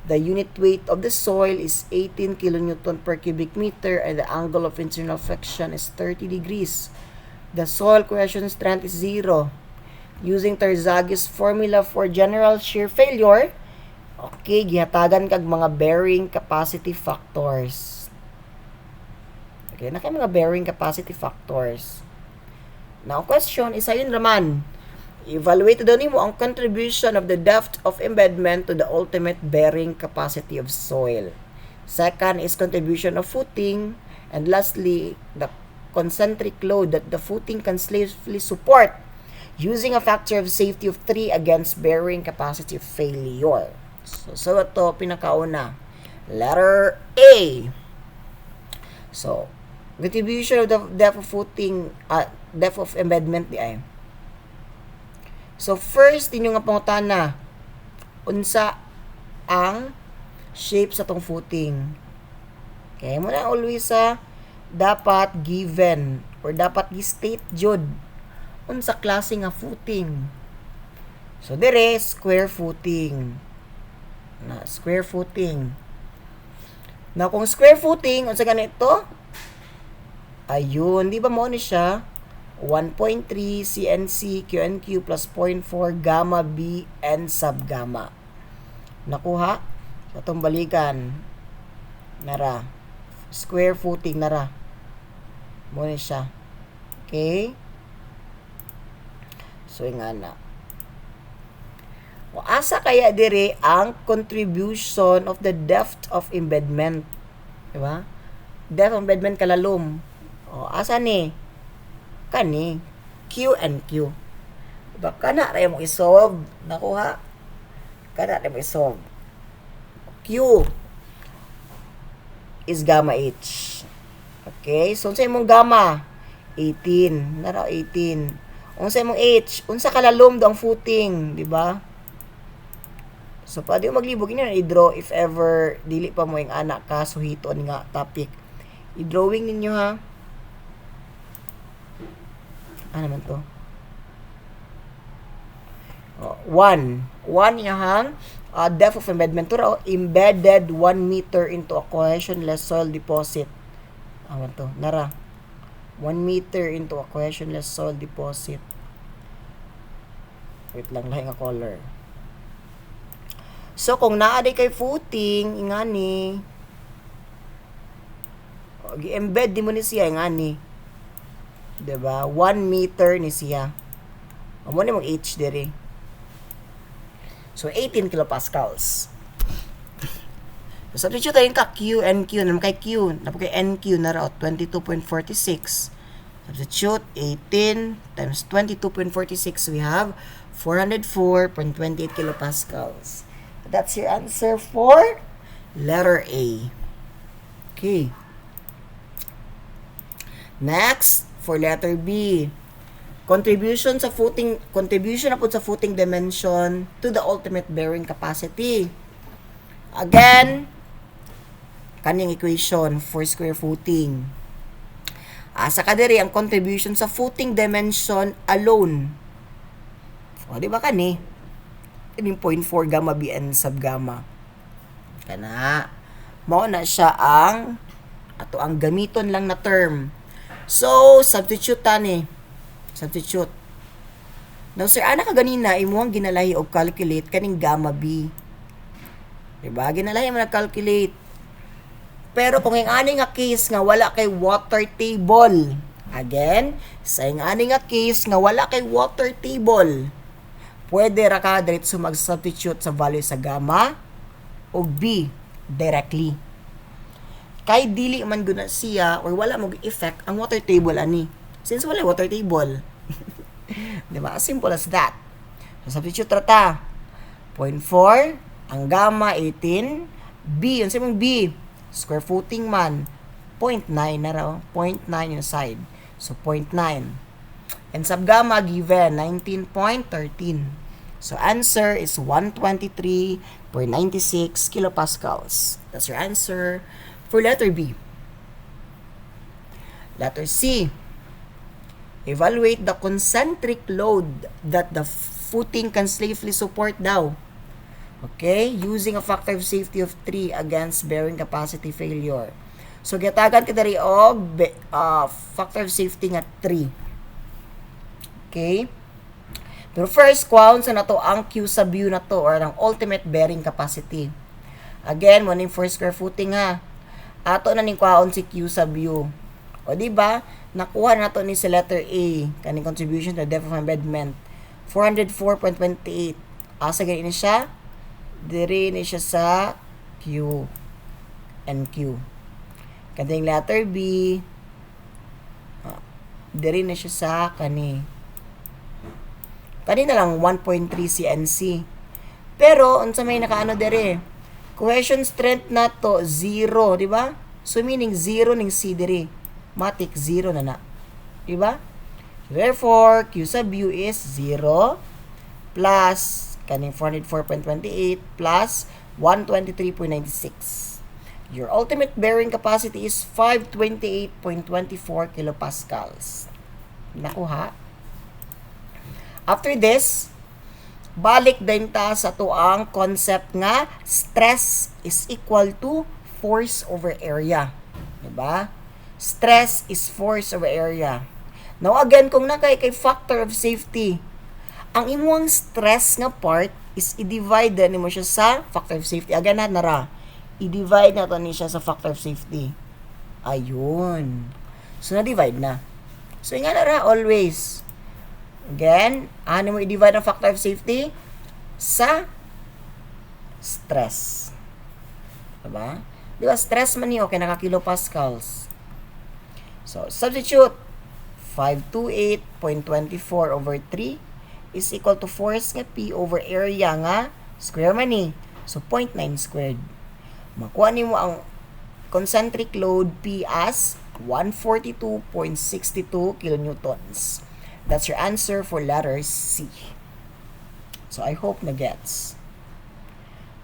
The unit weight of the soil is 18 kilonewton per cubic meter and the angle of internal flexion is 30 degrees. The soil cohesion strength is 0. Using Terzaghi's formula for general shear failure, okay, gihatagan kag mga bearing capacity factors. Okay, na kay mga bearing capacity factors. Now, question is ayun raman. Evaluate daw nimo ang contribution of the depth of embedment to the ultimate bearing capacity of soil. Second is contribution of footing. And lastly, the concentric load that the footing can safely support using a factor of safety of 3 against bearing capacity of failure. So ito, pinakauna. Letter A. So, contribution of the depth of footing, depth of embedment di ay. So, first, inyo nga pangutana, unsa ang shape sa tong footing. Okay, muna always dapat given or dapat gi-state jud unsa klase nga footing. So, dire, square footing. Na, square footing. Na, kung square footing, unsa ganito? Ayun, di ba mo ni siya? 1.3 CNC QNQ plus 0.4 gamma B N sub gamma. Nakuha? Sa itong balikan. Nara. Square footing nara. Muna siya. Okay? So, nga na. O, asa kaya dire ang contribution of the depth of embedment? Diba? Depth of embedment kalalom. O, asa ni? Kani, Q and Q. Diba? Kana rin mo isolve. Nakuha. Kana rin mo isolve. Q is gamma H. Okay? So, unsa imong gamma? 18. Nara 18. Unsa imong H? Unsa kalalom do ang footing. Diba? So, pwede maglibog. Ini na i-draw if ever dili pa mo yung anak ka suhiton nga topic. I-drawing ninyo ha. Ano naman to? 1 yung depth of embedment. Ito embedded 1 meter into a cohesionless soil deposit. Ano to? Nara. 1 meter into a cohesionless soil deposit. Wait lang, lahi nga color. So, kung naaday kay footing, ingani, gi-embed di mo ni siya, ingani. Diba? 1 meter ni siya. Amo ni mong H diri. So, 18 kilopascals. So, substitute tayo ka Q and Q. Naman kay Q. Naman kay NQ na raw. 22.46. Substitute 18 times 22.46. We have 404.28 kilopascals. That's your answer for letter A. Okay. Next, for letter B. Contribution na po sa footing dimension to the ultimate bearing capacity. Again, kanyang equation for square footing. Sa kadiri, ang contribution sa footing dimension alone. O, di ba kani? Yung 0.4 gamma BN sub gamma. Kana. Mao na siya ang gamiton lang na term. So, substitute tani. Substitute. Now, sir, ana ka ganina, imuhang ginalahi o calculate kaning gamma B. Diba? Ginalahi mo na calculate. Pero kung yung ani nga case nga wala kay water table, again, sa yung ani nga case nga wala kay water table, pwede ra ka diretso mag-substitute sa value sa gamma o B directly. Kay dili man guna siya or wala mag effect ang water table ani. Since wala water table. Diba? As simple as that. So, substitute ra ta. 0.4, ang gamma 18, B, yung simong B, square footing man, 0.9 na raw, 0.9 yung side. So, 0.9. And sub gamma given, 19.13. So, answer is 123.96 kilopascals. That's your answer for letter B. Letter C. Evaluate the concentric load that the footing can safely support daw. Okay? Using a factor of safety of 3 against bearing capacity failure. So, gitagan ka dari og factor of safety nga 3. Okay? Pero first, kuhaon sa nato ang Q sub U na to or ang ultimate bearing capacity. Again, mo ning first square footing ha. Ato na ning kuhaon si Q sub U. O di ba? Nakuha na to ni sa letter A, kaning contribution to the depth of embedment. 404.28. Asa gani ni siya? Dire ni siya sa Q and Q. Kaning letter B, dire ni siya sa kani na lang 1.3 CNC. Pero unsa may nakaano dire? Cohesion strength na to 0, di ba? So meaning 0 ning C dire. Matic 0 na na. Di ba? Therefore, Q sub U is 0 plus kaning 404.28 plus 123.96. Your ultimate bearing capacity is 528.24 kilopascals. Nakuha. After this, balik din ta sa tuang concept nga stress is equal to force over area. Diba? Stress is force over area. Now again, kung nakay kay factor of safety, ang imong stress nga part is i-divide na mo siya sa factor of safety. Again na nara. I-divide na to ni siya sa factor of safety. Ayun. So na-divide na. So nga nara always. Again, ano mo i-divide ang factor of safety? Sa stress. Diba? Diba stress man yun, okay, naka-kilopascals. So, substitute 528.24 over 3 is equal to force nga P over area nga square man ni. So, 0.9 squared. Makuha ni mo ang concentric load P as 142.62 kilonewtons. That's your answer for letter C. So, I hope na gets.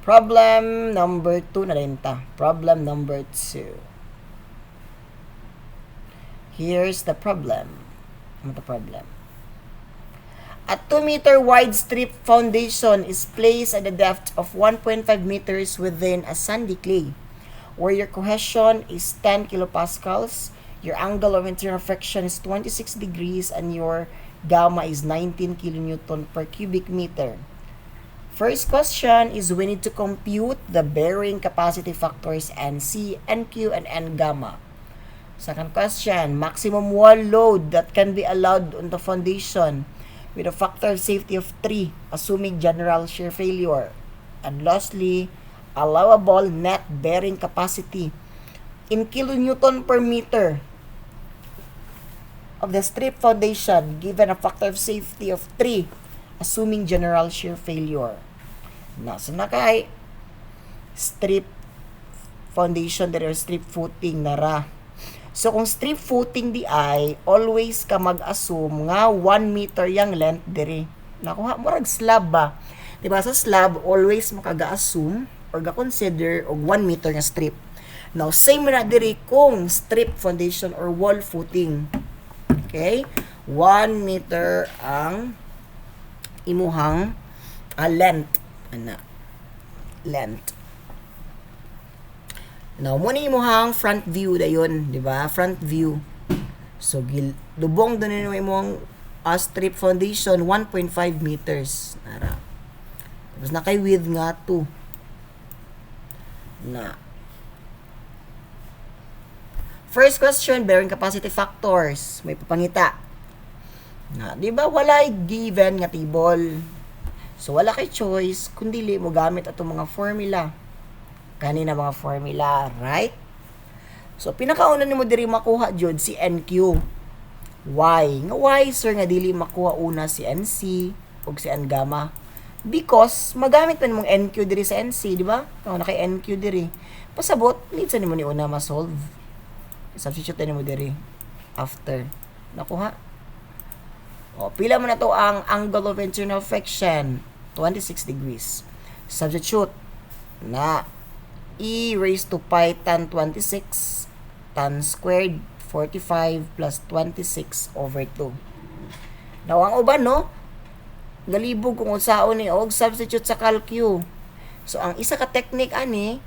Problem number 2 na rin ta. Problem number 2. Here's the problem. Ano the problem? A 2-meter wide strip foundation is placed at a depth of 1.5 meters within a sandy clay, where your cohesion is 10 kilopascals, your angle of internal friction is 26 degrees, and your gamma is 19 kilonewton per cubic meter. First question is we need to compute the bearing capacity factors NC, NQ, and N gamma. Second question, maximum wall load that can be allowed on the foundation with a factor of safety of 3, assuming general shear failure. And lastly, allowable net bearing capacity in kilonewton per meter of the strip foundation given a factor of safety of 3, assuming general shear failure. Now, so nakay strip foundation there or strip footing nara. So, kung strip footing di ay, always ka mag-assume nga 1 meter yung length diri. Nakuha mo rag slab ba? Diba sa slab, always makaga-assume or ga-consider og 1 meter nga strip. Now, same na diri kung strip foundation or wall footing. Okay? 1 meter ang imuhang length. Length. Now, muna imuhang front view dayon, di ba? Front view. So, lubong doon yung imong strip foundation, 1.5 meters. Nara. Tapos, nakay width nga 2. Na. First question, bearing capacity factors. May papangita. Na, di ba wala given nga table. So wala kay choice kundi mo gamit atong mga formula. Kanina mga formula, right? So pinakauna nimo diri makuha jud si NQ. Why? Nga why sir nga dili makuha una si NC ug si N gamma? Because magamit man mong NQ diri sa NC, di ba? Kung na kay NQ diri. Pasabot, need sa nimo ni una ma-solve. Substitute nimo diri after. Nakuha. O, pila mo na to ang angle of internal friction, 26 degrees. Substitute na e raised to pi tan 26 tan squared 45 plus 26 over 2. Now, ang uban, no? Galibog kung unsaon ni og substitute sa calcu. So, ang isa ka technique ani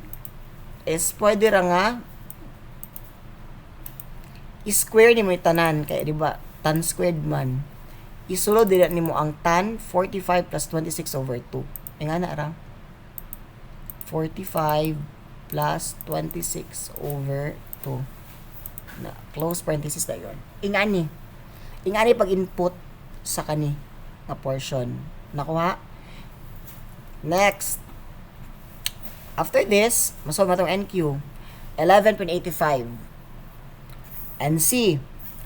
is pwede ra nga i-square ni mo tanan kay di ba tan squared man. Isulod dili nimo ang tan 45 plus 26 over 2. Nga na ra 45 plus 26 over 2. Na close parenthesis na yon. Ingani pag input sa kani na portion. Nakuha? Next. After this, masolve na itong NQ. 11.85. NC.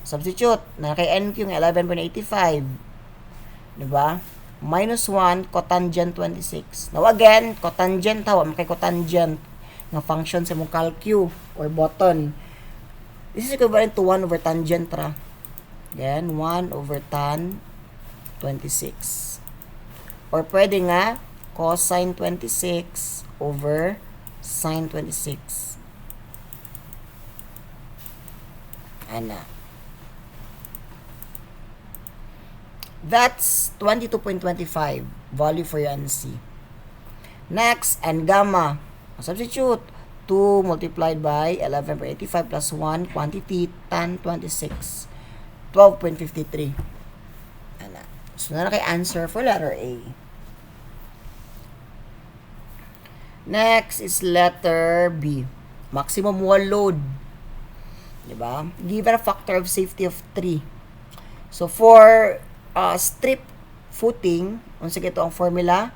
Substitute. Na kay NQ ng 11.85. Diba? Minus 1, cotangent 26. Now again, cotangent hawa. Makay cotangent ng function sa mong calcu or button. This is equivalent to 1 over tangent ra. Then, 1 over tan 26. Or pwede nga, cosine 26 over sine 26. Ana. That's 22.25 value for your NC. Next, and gamma. Substitute 2 multiplied by 11.85 plus 1 quantity tan 26. 12.53. Ana. So, na kay answer for letter A. Next is letter B. Maximum wall load. Diba? Given a factor of safety of 3. So, for strip footing, unsa ito ang formula?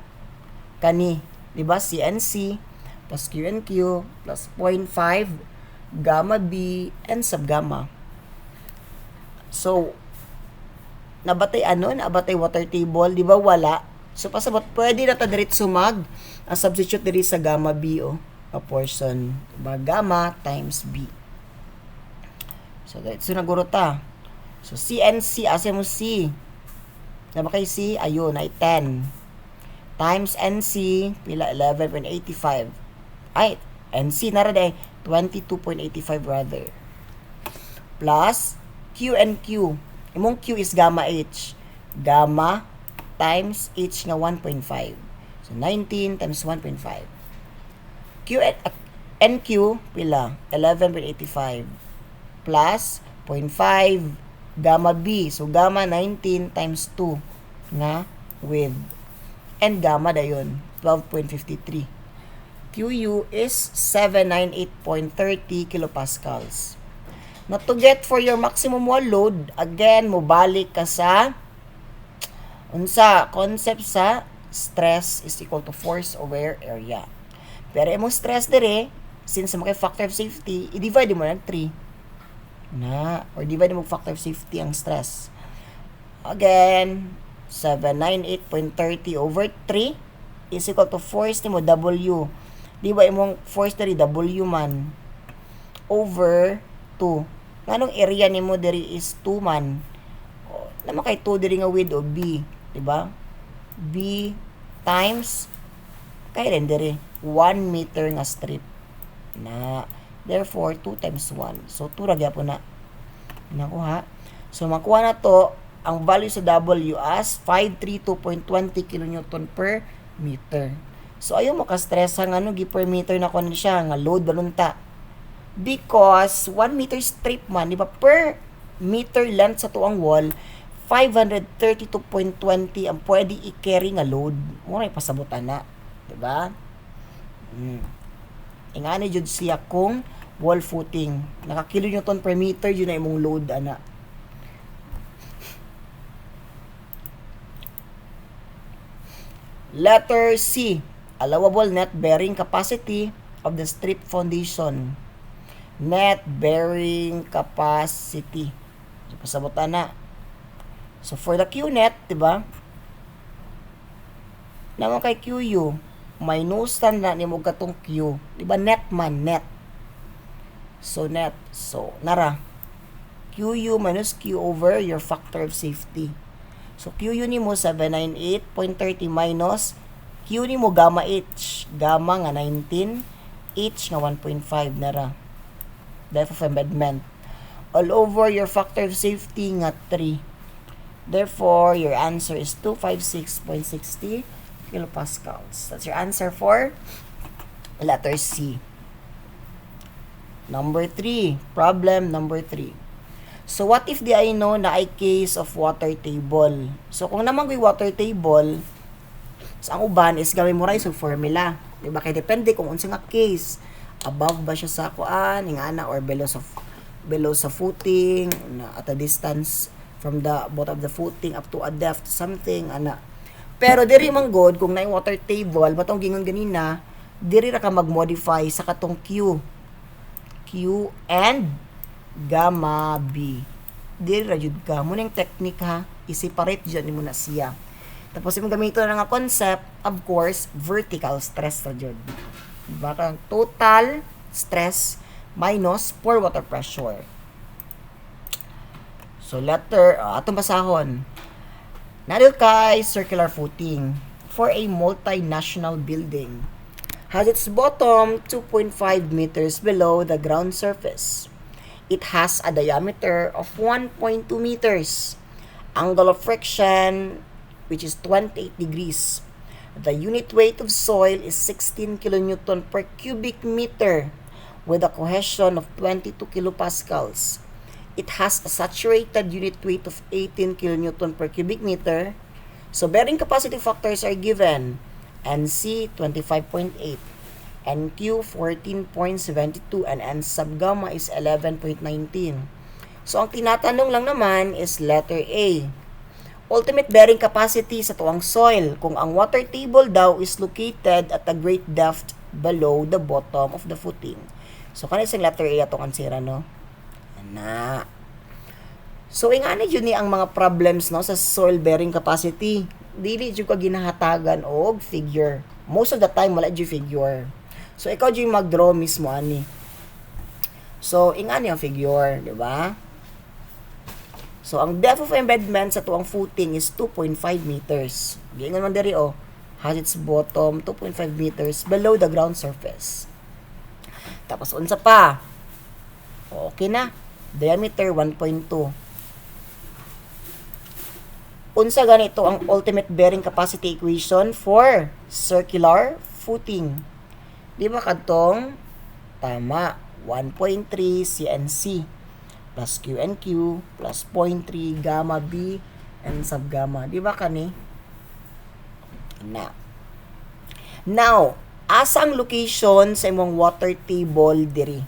Kani. Diba? CNC plus QNQ plus 0.5 gamma B and sub gamma. So, nabatay nabatay water table, di ba wala? So, pasabot, pwede na ta diretso substitute diri sa gamma B, a portion. Diba? Gamma times B. So, diretso na guro ta. So, CNC, asa mo C? Diba kay C? Ayun, ay 10. Times NC, pila 11.85. Ay, NC na rin 22.85 rather. Plus, Q and Q. Imong Q is gamma H. Gamma times H nga 1.5. So, 19 times 1.5. Q and Q, pila? 11.85. Plus, 0.5 gamma B. So, gamma 19 times 2 nga with. And gamma dayon, 12.53. QU is 798.30 kilopascals. Now, to get for your maximum wall load, again, mubalik ka sa concept sa stress is equal to force over area. Pero imong stress dire, since makay factor of safety, i-divide mo ng 3. Or divide mo factor of safety ang stress. Again, 798.30 over 3 is equal to force nimo W. Di ba imong force diri W man over 2. Nganong area nimo diri is 2 man. Naman kay 2 diri nga width o B, di ba? B times kay rin diri 1 meter nga strip. Therefore 2 times 1. So 2 ra gyapon na. Nakuha. So makuha na to ang value sa W as 532.20 kN per meter. So ayo mo ka-stress ang gi per meter na kuno siya nga load balunta. Because 1 meter strip man, di ba, per meter length sa tuang wall, 532.20 ang pwede i-carry nga load. Muna ipasabutan na. Di ba? Ingani jud siya kung wall footing. Naka-kilonewton per meter yun na imong load ana. Letter C, allowable net bearing capacity of the strip foundation. Net bearing capacity. So, pasabutan na. So, for the Q-net, diba? Naman kay QU, minusan na ni mo katong Q. Diba? Net man, net. So, net. So, nara. QU minus Q over your factor of safety. So, QU ni mo 798.30 minus Q ni mo gamma H. Gamma nga 19, H nga 1.5 nara. Depth of embedment. All over your factor of safety nga 3. Therefore, your answer is 256.60 kilopascals. That's your answer for letter C. Number 3. Problem number 3. So, what if di ay know na ay case of water table? So, kung naman may water table, so, ang uban is gawin mo rin sa formula. Diba? Kaya depende kung unsa nga case. Above ba siya sa kuan, ingana, or below sa footing, at a distance from the bottom of the footing up to a depth, something, ana. Pero, diri man good, kung na yung water table, batong gingon ganina, diri ra ka mag-modify sa katong Q and gamma B. Dili ra jud ka mo ning technique ha, i-separate jud nimo na siya. Tapos imong gamiton na nga concept, of course, vertical stress ra jud. Diba? Total stress minus pore water pressure. So letter atong basahon. Nadil kay circular footing for a multinational building. Has its bottom 2.5 meters below the ground surface. It has a diameter of 1.2 meters. Angle of friction, which is 28 degrees. The unit weight of soil is 16 kilonewton per cubic meter with a cohesion of 22 kilopascals. It has a saturated unit weight of 18 kilonewton per cubic meter. So, bearing capacity factors are given. NC 25.8, NQ 14.72, and N sub gamma is 11.19. So, ang tinatanong lang naman is letter A. Ultimate bearing capacity sa tuwang soil kung ang water table daw is located at a great depth below the bottom of the footing. So, kanina isang letter A atong ansira, no? Ana. So, ingani yun ni ang mga problems, no, sa soil bearing capacity. Dili jud ka ginahatagan og figure. Most of the time wala jud figure. So ikaw jud mag-draw mismo ani. So ingani ang figure, di ba? So ang depth of embedment sa tuang footing is 2.5 meters. Giingon man diri has its bottom 2.5 meters below the ground surface. Tapos unsa pa? Okay na. Diameter 1.2. Unsa ganito ang ultimate bearing capacity equation for circular footing? Di ba kadtong tama 1.3 CNC plus QNQ plus 0.3 gamma B and sub gamma. Di ba kani? Now, asang location sa imong water table diri?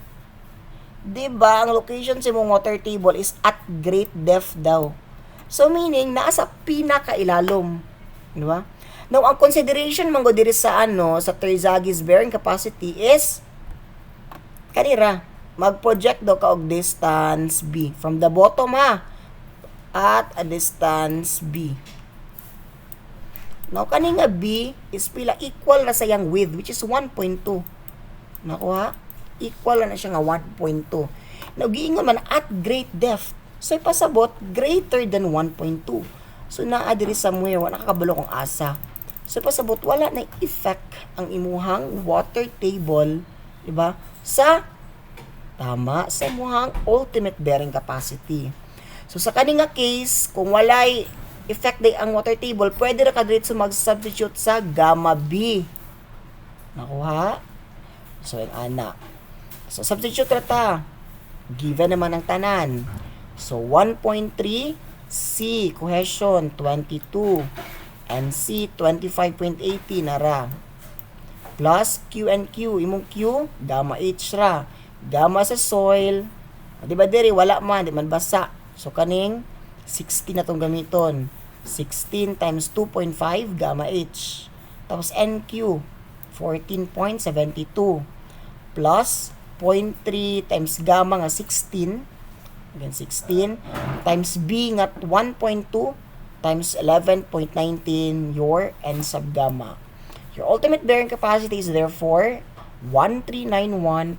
Di ba ang location sa imong water table is at great depth daw. So, meaning, nasa pinakailalom. Di ba? Now, ang consideration manggo diri sa sa Terzaghi's bearing capacity is kanira, mag-project daw ka og distance B. From the bottom at a distance B. Now, kaninga B is pila equal na sa yang width, which is 1.2. Nakuha? Equal na siya nga 1.2. Now, giingon man at great depth. So, ipasabot, greater than 1.2. So, naa diri somewhere, wala nakakabalo kung asa. So, ipasabot, wala na effect ang imuhang water table, diba? Sa imuhang ultimate bearing capacity. So, sa kaninga case, kung walay effect day ang water table, pwede na kadritso mag-substitute sa gamma B. Nakuha? So, yung ana. So, substitute na ta. Given naman ang tanan. So, 1.3, C, cohesion, 22, and C, 25.80 na ra. Plus, Q and Q, imong Q, gamma H ra. Gamma sa soil. Di ba diri wala man, di man basa. So kaning 16 na tong gamiton. 16 times 2.5 gamma H. Tapos NQ 14.72 plus 0.3 times gamma nga 16. Again 16 times B nga 1.2 times 11.19 your N sub gamma. Your ultimate bearing capacity is therefore 1391.13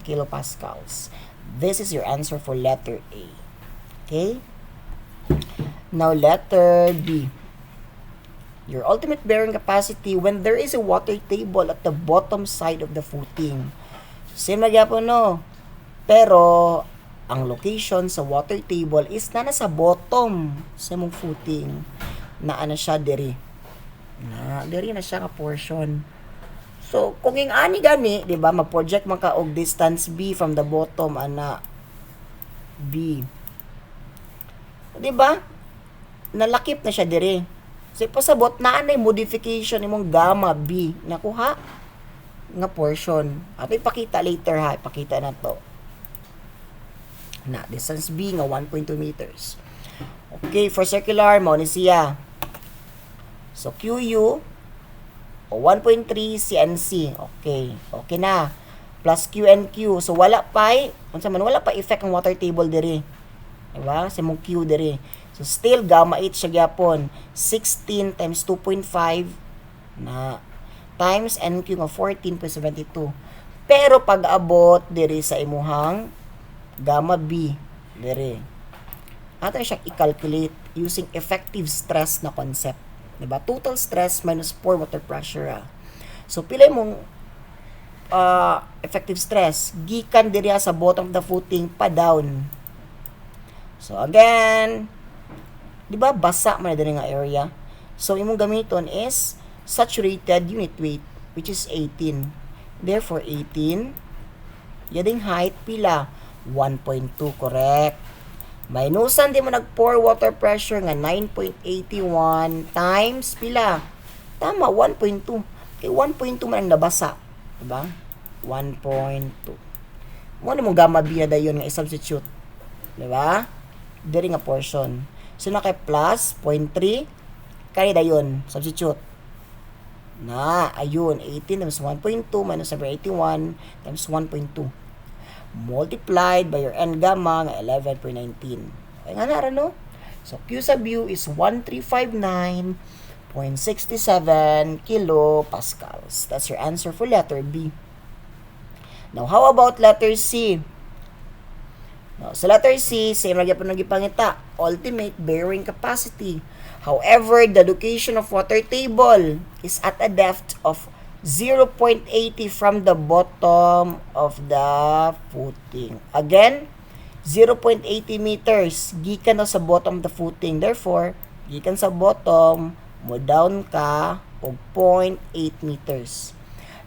kilopascals. This is your answer for letter A. Okay? Now letter B. Your ultimate bearing capacity when there is a water table at the bottom side of the footing. Same na gyapon no. Pero ang location sa water table is na nasa bottom sa mong footing. Naa na siya diri. Diri na siya nga portion. So kung ing ani gani, di ba, mag-project man ka og distance B from the bottom ana B. Di ba? Nalakip na siya diri. So pasabot na anay modification imong gamma B nakuha nga portion. Ato ipakita later ha, ipakita na to. Na distance B nga 1.2 meters. Okay, for circular mo ni siya. So QU o 1.3 CNC. Okay. Okay na. Plus QNQ. So wala pa wala pa effect ang water table diri. Diba? Sa mong Q diri. So still gamma H siya gyapon. 16 times 2.5 na times NQ nga 14.72. Pero pag abot diri sa imuhang gamma B diri, ato siya i-calculate using effective stress na concept. Diba? Total stress minus pore water pressure. So pila mong effective stress gikan diri sa bottom of the footing pa down. So again, di ba basa man diri nga area. So imong gamiton is saturated unit weight which is 18. Therefore 18 yading height pila 1.2, correct. Minusan di mo nag-pour water pressure nga 9.81 times pila. Tama 1.2. Kay 1.2 man ang nabasa, di ba? 1.2. Mo ni mo gamma B na dayon nga i-substitute. Di ba? Diri nga portion. So na kay plus 0.3 kani dayon substitute. Na ayun 18 times 1.2 minus 81 times 1.2 multiplied by your N gamma nga 11.19. Ay nga na no? So Q sub U is 1359.67 kilopascals. That's your answer for letter B. Now how about letter C? Now, sa letter C, same lagi po nagipangita, ultimate bearing capacity. However, the location of water table is at a depth of 0.80 from the bottom of the footing. Again, 0.80 meters gikan na sa bottom of the footing. Therefore, gikan sa bottom mo down ka og 0.8 meters.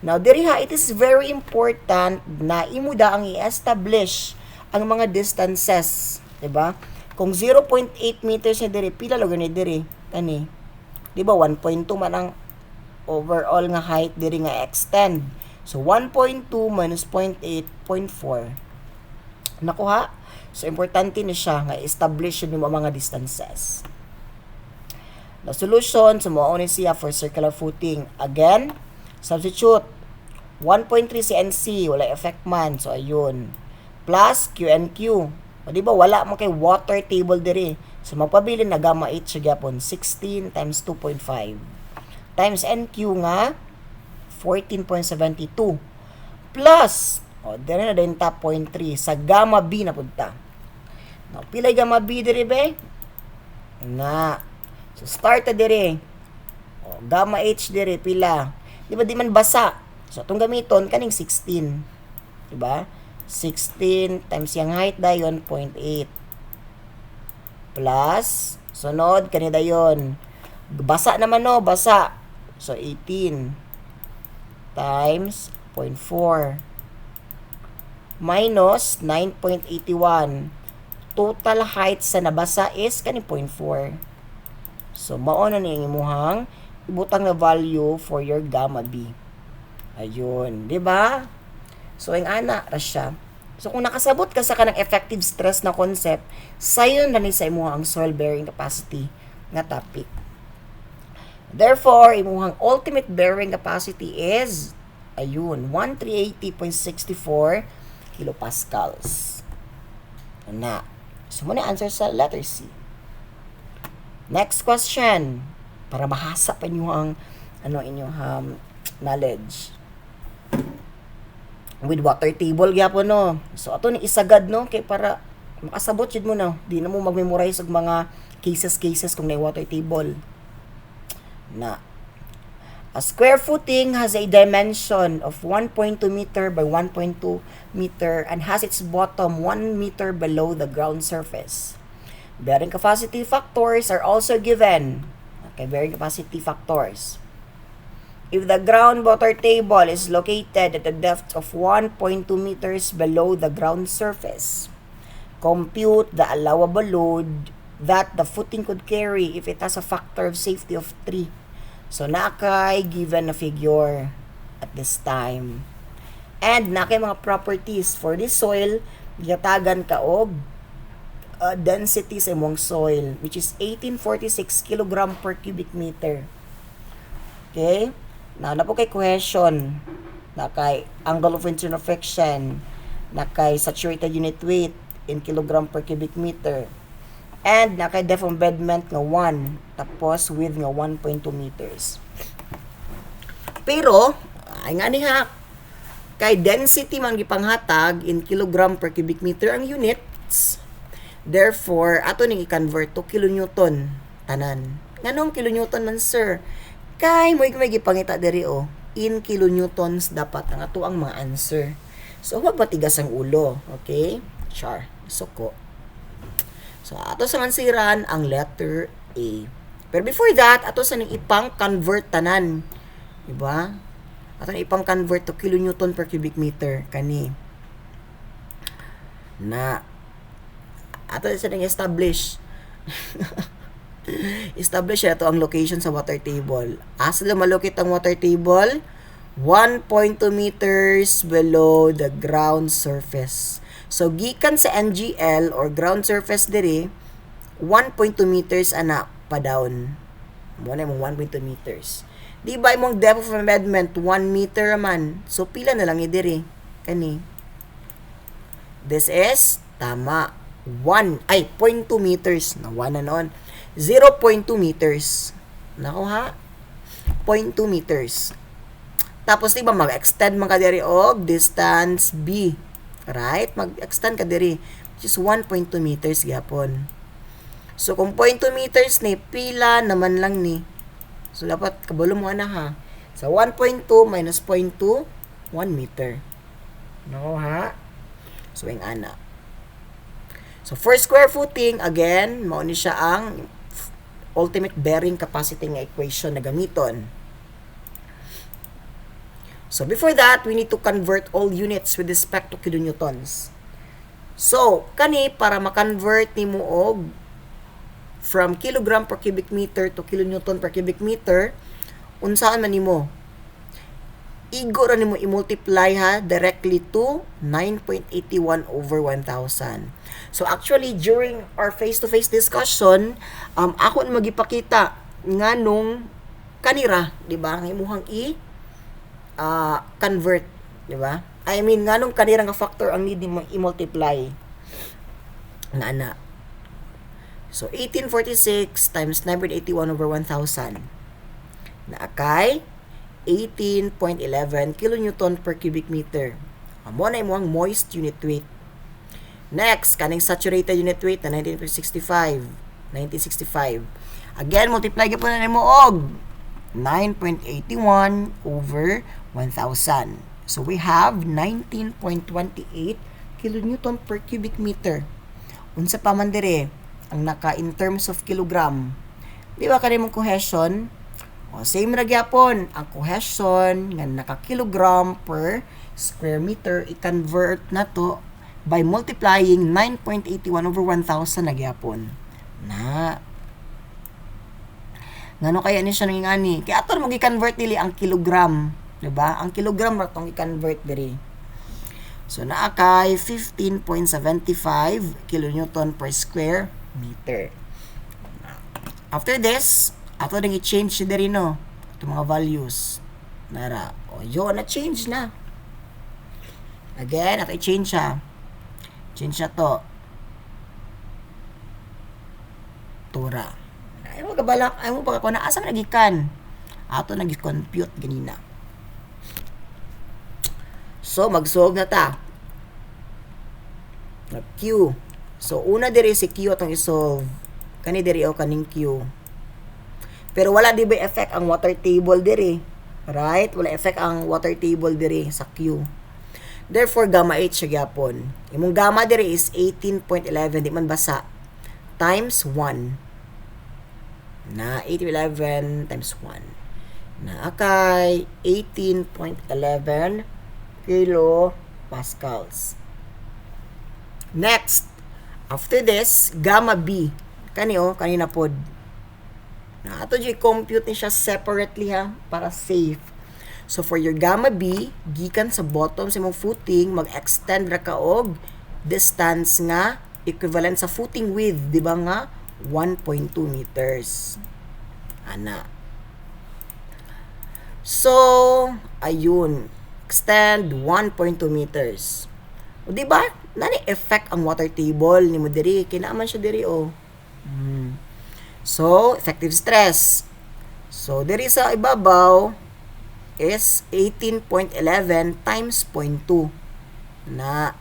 Now, diri ha, it is very important na imo da ang i-establish ang mga distances, 'di ba? Kung 0.8 meters na diri, pila lugar ni diri? Kani. 'Di ba 1.2 man ang overall nga height diri nga extend. So 1.2 minus 0.8, 0.4. Nakuha? So importante ni siya nga establish ni mo mga distances. The solution, so mao ni siya for circular footing. Again, substitute 1.3 CNC, wala effect man. So ayun. Plus QNQ. O di ba wala mo kay water table diri. So magpabilin na gamma H siya gyapon 16 times 2.5 times NQ nga 14.72 plus diri na din ta 0.3 sa gamma B na punta. Now pilay gamma B diri be? Na. So start ta diri. Gamma H diri pila. Di ba di man basa. So atong gamiton kaning 16. Di ba? 16 times yung height dayon 0.8 plus sunod kani dayon basa naman no, basa. So 18 times 0.4 minus 9.81. Total height sa nabasa is kani 0.4. So mao na ni imuhang ibutang na value for your gamma B. Ayun, di ba? So ang ana ra siya. So kung nakasabot ka sa kanang effective stress na concept, sayon na ni sa imuha ang soil bearing capacity nga topic. Therefore, imuhang ultimate bearing capacity is ayun, 1380.64 kilopascals. Na. So muna answer sa letter C. Next question. Para mahasa pa niyo ang inyong knowledge. With water table gyapon no. So ato ni isagad no kay para makasabot jud mo no. Di na mo mag-memorize og mga cases kung may water table. Na a square footing has a dimension of 1.2 meter by 1.2 meter and has its bottom 1 meter below the ground surface. Bearing capacity factors are also given. Okay, bearing capacity factors. If the ground water table is located at a depth of 1.2 meters below the ground surface, compute the allowable load that the footing could carry if it has a factor of safety of 3. So, nakay given na figure at this time. And nakay mga properties for this soil, giyatagan ka og density sa imong soil, which is 1846 kg per cubic meter. Okay? Na po kay cohesion, na kay angle of internal friction, na kay saturated unit weight in kilogram per cubic meter, and na kay depth of embedment nga 1, tapos width nga 1.2 meters. Pero, ay nga ni ha, kay density man gipanghatag in kilogram per cubic meter ang units, therefore, ato ning i-convert to kilonewton tanan. Nganong kilonewton man sir? Kay mo may gipangita diri in kilonewtons dapat ang ato ang mga answer. So wag matigas ang ulo, okay? Char, suko. So ato sa mansiran ang letter A. Pero before that, ato sa ning ipang convert tanan. Diba? Ato ning ipang convert to kilonewton per cubic meter kani. Na ato sa ning establish na to ang location sa water table. Asa na malocate ang water table? 1.2 meters below the ground surface. So, gikan sa NGL or ground surface diri, 1.2 meters ana pa down. Muna mong 1.2 meters. Di ba imong depth of embedment 1 meter man. So, pila na lang diri. Kani. This is tama. 0.2 meters. Na 1 na noon. 0.2 meters. Nako ha? 0.2 meters. Tapos diba mag-extend man ka diri og distance B. Right? Mag-extend ka diri which is 1.2 meters gyapon. So kung 0.2 meters ni pila naman lang ni. So dapat kabalo mo ana ha. So 1.2 minus 0.2 1 meter. Nako ha? So ang ana. So for square footing again, mao ni siya ang ultimate bearing capacity nga equation na gamiton. So before that, we need to convert all units with respect to kilonewtons. So kani para ma-convert nimo og from kilogram per cubic meter to kilonewton per cubic meter, unsaan man nimo? Igo ra nimo i-multiply ha directly to 9.81 over 1,000. So actually during our face-to-face discussion, ako na magipakita nganong kanira, di ba? Ang imuhang convert, di ba? I mean nganong kanira nga factor ang need mo i-multiply. Ana. So 1846 times 9.81 over 1,000. Na kay 18.11 kilonewton per cubic meter. Amo na imo ang moist unit weight. Next, kaning saturated unit weight na 1965. Again, multiply ka po na nimo og 9.81 over 1,000. So we have 19.28 kilonewton per cubic meter. Unsa pa man dire ang naka in terms of kilogram. Di ba kanimong cohesion? O, same ra gyapon ang cohesion nga naka-kilogram per square meter i-convert na to by multiplying 9.81 over 1,000 na gyapon. Na. Ngano kaya ni siya nangingani? Kaya ato mo gi-convert dili ang kilogram, di ba? Ang kilogram ra tong i-convert diri. So, naa kay 15.75 kilonewton per square meter. After this, ato nang i-change siya diri no. Ito mga values. Nara. O, yun, na-change na. Again, ato i-change siya. Change siya to. Tura. Ay mo kabalak, ay mo pagkakuna, asa nagikan? Ato nag-compute ganina. So, mag-solve na ta. Q. So, una diri si Q atong i-solve. Kani diri o kaning Q. Pero wala di ba effect ang water table diri? Right? Wala effect ang water table diri sa Q. Therefore, gamma H siya gyapon. Imong gamma diri is 18.11, di man basa, times 1. Na 18.11 times 1. Na akay 18.11 kilo pascals. Next, after this, gamma B. Kanina pod. Na ato di compute ni siya separately ha para safe. So for your gamma B, gikan sa bottom sa imong footing, mag-extend ra ka og distance nga equivalent sa footing width, di ba nga 1.2 meters. Ana. So, ayun, extend 1.2 meters. O di ba? Nani effect ang water table ni mo diri, kinaaman siya diri o. So, effective stress. So, diri sa ibabaw is 18.11 times 0.2. Na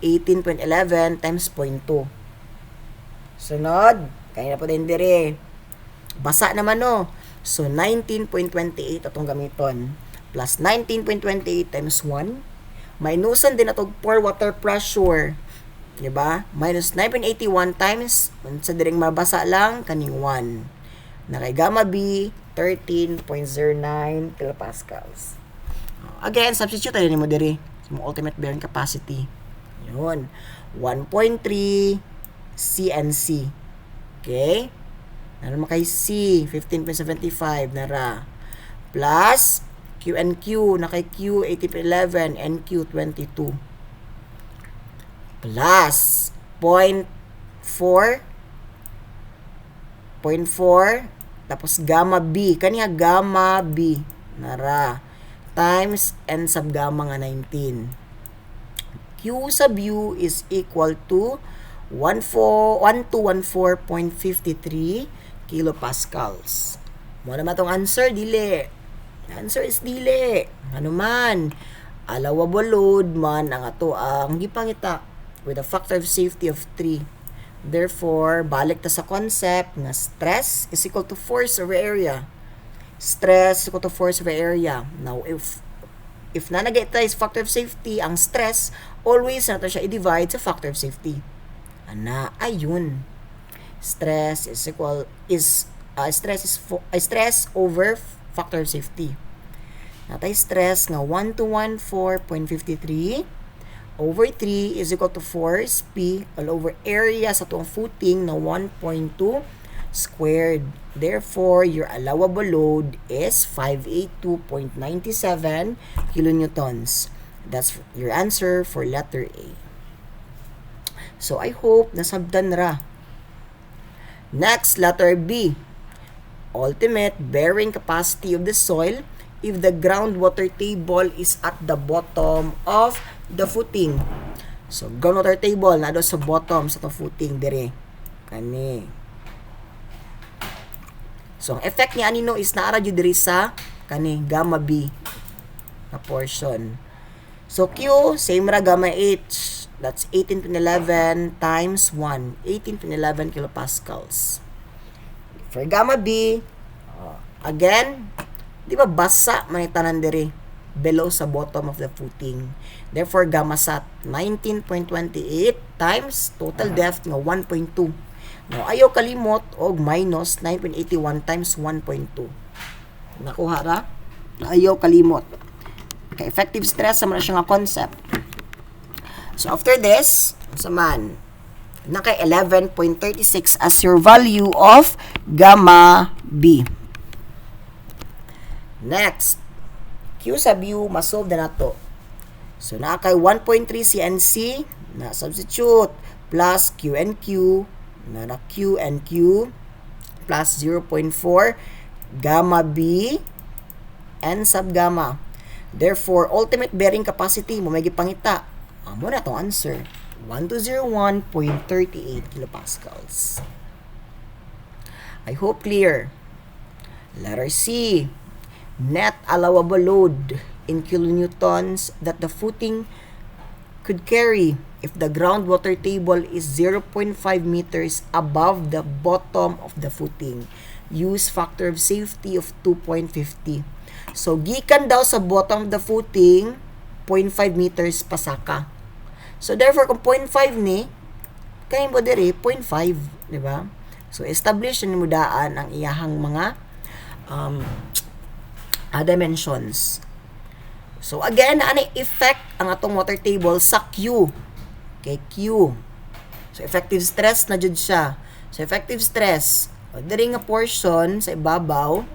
18.11 times 0.2. Sunod, kaya na po din diri. Basa naman no. So, 19.28 atong gamiton. Plus 19.28 times 1. Minusan din atong pour water pressure. Diba? Minus 9.81 times, sa diring mabasa lang, kaning 1. Na kay gamma B, 13.09 kilopascals. Again, substitute tayo mo diri. Sa ultimate bearing capacity. Yun. 1.3 CNC. Okay? Naman kay C, 15.75 na ra. Plus, Q and Q, na kay Q, 18.11, and Q, 22. Plus, 0.4, tapos gamma B, kaniya gamma B, na ra. Times N sub gamma nga 19. Q sub U is equal to 1214.53 kilopascals. Mo naman itong answer, dili. Answer is dili. Ano man, allowable load man ang ato ang gipangita with a factor of safety of 3. Therefore, balik ta sa concept nga stress is equal to force over area. Stress is equal to force over area. Now, if na nag-ita is factor of safety, ang stress, always nato siya i-divide sa factor of safety. Ana, ayun. Stress is equal stress over factor of safety. Natay stress nga 1214.53 over 3 is equal to force P all over area sa tuong footing na 1.2 squared. Therefore, your allowable load is 582.97 kilonewtons. That's your answer for letter A. So, I hope nasabdan ra. Next, letter B. Ultimate bearing capacity of the soil if the groundwater table is at the bottom of the footing. So, groundwater table na do sa bottom sa itong footing dire. Kani. So, ang effect ni anino is naara jud diri sa kani gamma B na portion. So, Q, same ra gamma H. That's 18.11 times 1. 18.11 kilopascals. For gamma B, again, di ba basa manitanan diri below sa bottom of the footing. Therefore, gamma sat 19.28 times total depth nga 1.2. Now, ayaw kalimot og minus 9.81 times 1.2. Nakuha ra? Ayaw kalimot. Okay, effective stress sa siya nga concept. So, after this, saman, naka 11.36 as your value of gamma B. Next, Q sub U, masolve na nato. So, naa kay 1.3 CNC na substitute plus Q and Q na Q and Q plus 0.4 gamma B and sub gamma. Therefore, ultimate bearing capacity mo may gipangita. Amo na tong answer. 1201.38 kilopascals. I hope clear. Letter C. Net allowable load in kilonewtons that the footing could carry if the groundwater table is 0.5 meters above the bottom of the footing. Use factor of safety of 2.50. So, gikan daw sa bottom of the footing, 0.5 meters pasaka. So, therefore, kung 0.5 ni, kaya mo diri, 0.5, di ba? So, establish ni mo daan ang iyahang mga dimensions. So, again, ano effect ang atong water table sa Q? Okay, Q. So, effective stress na jud siya. So, effective stress, diri nga portion sa ibabaw,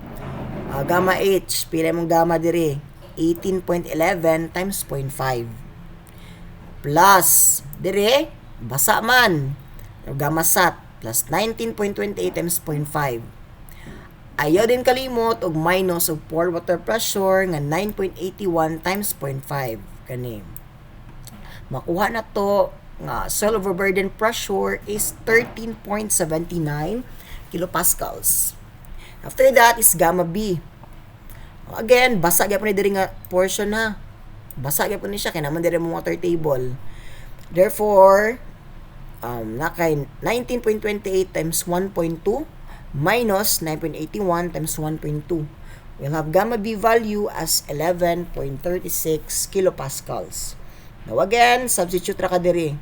gamma H, pila mong gamma diri, 18.11 times 0.5. Plus, diri, basa man, gamma sat, plus 19.28 times 0.5. Ayaw din kalimot og minus og pore water pressure nga 9.81 times 0.5 kani. Makuha na to nga soil overburden pressure is 13.79 kilopascals. After that is gamma B. Again, basa gyapon ni diri nga portion ha. Basa gyapon ni siya kay naman diri mo water table. Therefore, nakay 19.28 times 1.2 minus 9.81 times 1.2. We'll have gamma B value as 11.36 kilopascals. Now again, substitute ra ka diri.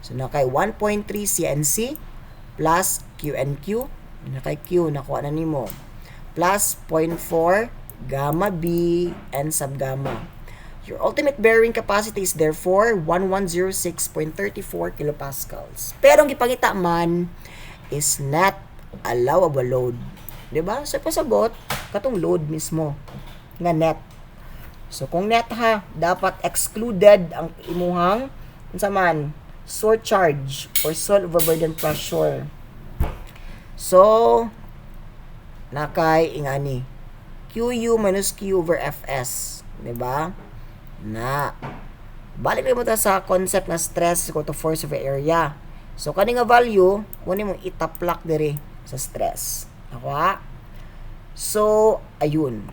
So nakay 1.3 CNC plus Q and Q. Nakay Q, nakuha na nimo. Plus 0.4 gamma B and sub gamma. Your ultimate bearing capacity is therefore 1106.34 kilopascals. Pero ang gipangita man is net allowable load. Diba? So, pasagot, katong load mismo nga net. So, kung net ha, dapat excluded ang imuhang unsa man, surcharge or soil overburden pressure. So, nakay ingani QU minus Q over Fs. Diba? Na, balik mo ta sa concept na stress equal to force over area. So, kani nga value, kunin mong itaplak diri sa stress. Ako. So, ayun.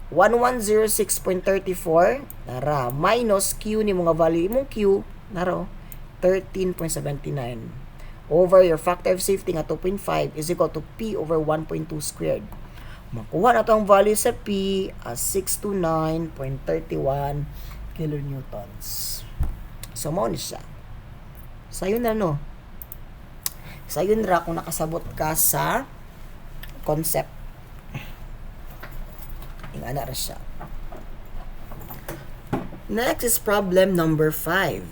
1106.34 nara minus Q ni mga value imong Q naro 13.79 over your factor of safety nga 2.5 is equal to P over 1.2 squared. Makuha na to ang value sa P as 629.31 kilonewtons. So, mo ni siya. Sayon na no. Sayon ra kung nakasabot ka sa concept. Ingana ra siya. Next is problem number 5.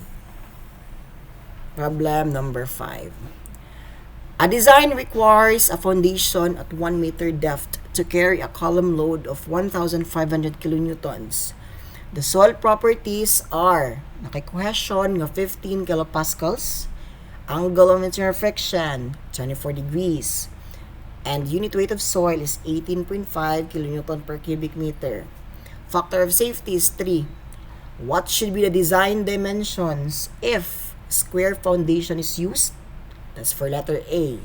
Problem number 5. A design requires a foundation at 1 meter depth to carry a column load of 1,500 kilonewtons. The soil properties are naka-cohesion nga 15 kilopascals, angle of internal friction 24 degrees, and unit weight of soil is 18.5 kilonewton per cubic meter. Factor of safety is 3. What should be the design dimensions if square foundation is used? That's for letter A.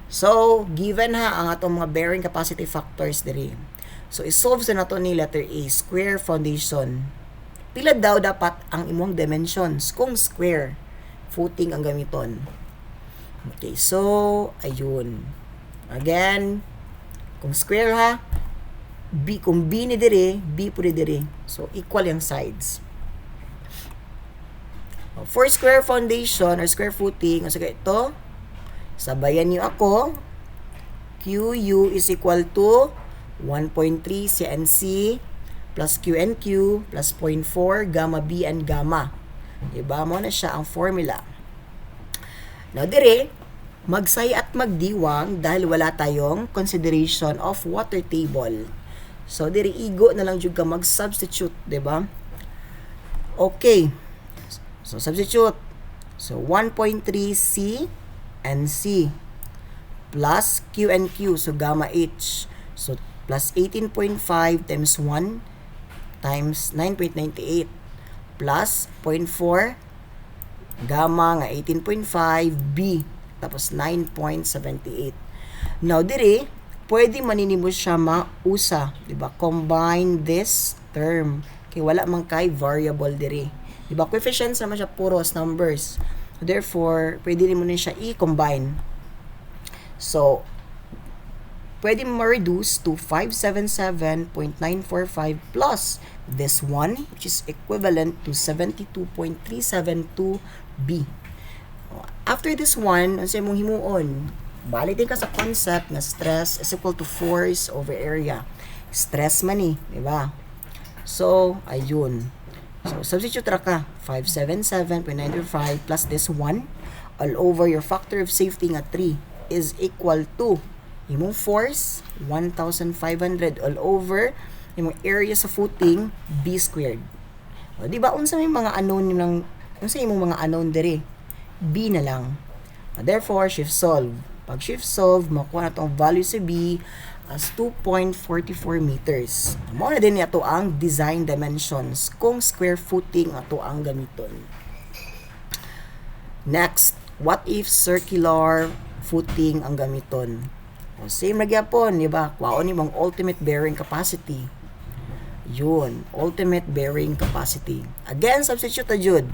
So, given ha ang atong mga bearing capacity factors diri. So, isolve sa nato ni letter A, square foundation. Pila daw dapat ang imong dimensions kung square footing ang gamiton. Okay, so, ayun. Again, kung square ha, B, kung B ni dire, B po ni dire. So, equal yung sides. For square foundation or square footing, so ito, sabayan niyo ako, QU is equal to 1.3 CNC plus QNQ plus 0.4 gamma B and gamma. Diba mo na siya ang formula. Now, dire, magsay at magdiwang dahil wala tayong consideration of water table. So, dire, igo na lang jud ka mag-substitute, diba? Okay. So, substitute. So, 1.3 C and C plus Q and Q. So, gamma H. So, plus 18.5 times 1 times 9.98 plus 0.4 gamma nga 18.5 B tapos 9.78. Now, dire, pwede maninimo siya mausa. Diba? Combine this term. Okay, wala man kay variable dire. Diba? Coefficients naman siya puros numbers. Therefore, pwede mo na siya i-combine. So, pwede mo ma-reduce to 577.945 plus this one, which is equivalent to 72.372B. After this one, ano sa mong himuon? Balitin ka sa concept na stress is equal to force over area. Stress man eh, di ba? So, ayun. So, substitute ra ka. 577.945 plus this 1 all over your factor of safety nga 3 is equal to imong force 1,500 all over imong area sa footing B squared. O, di ba unsa may mga unknown lang, unsa imong mga unknown dire? B na lang. Therefore, shift solve. Pag shift solve, makuha na itong value sa B as 2.44 meters. Mao na din ato ang design dimensions kung square footing ato ang gamiton. Next, what if circular footing ang gamiton? O, same na gyapon, di ba? Kuhaon ni mong ultimate bearing capacity. Yun, ultimate bearing capacity. Again, substitute na jud.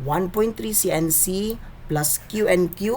1.3 CNC plus Q and Q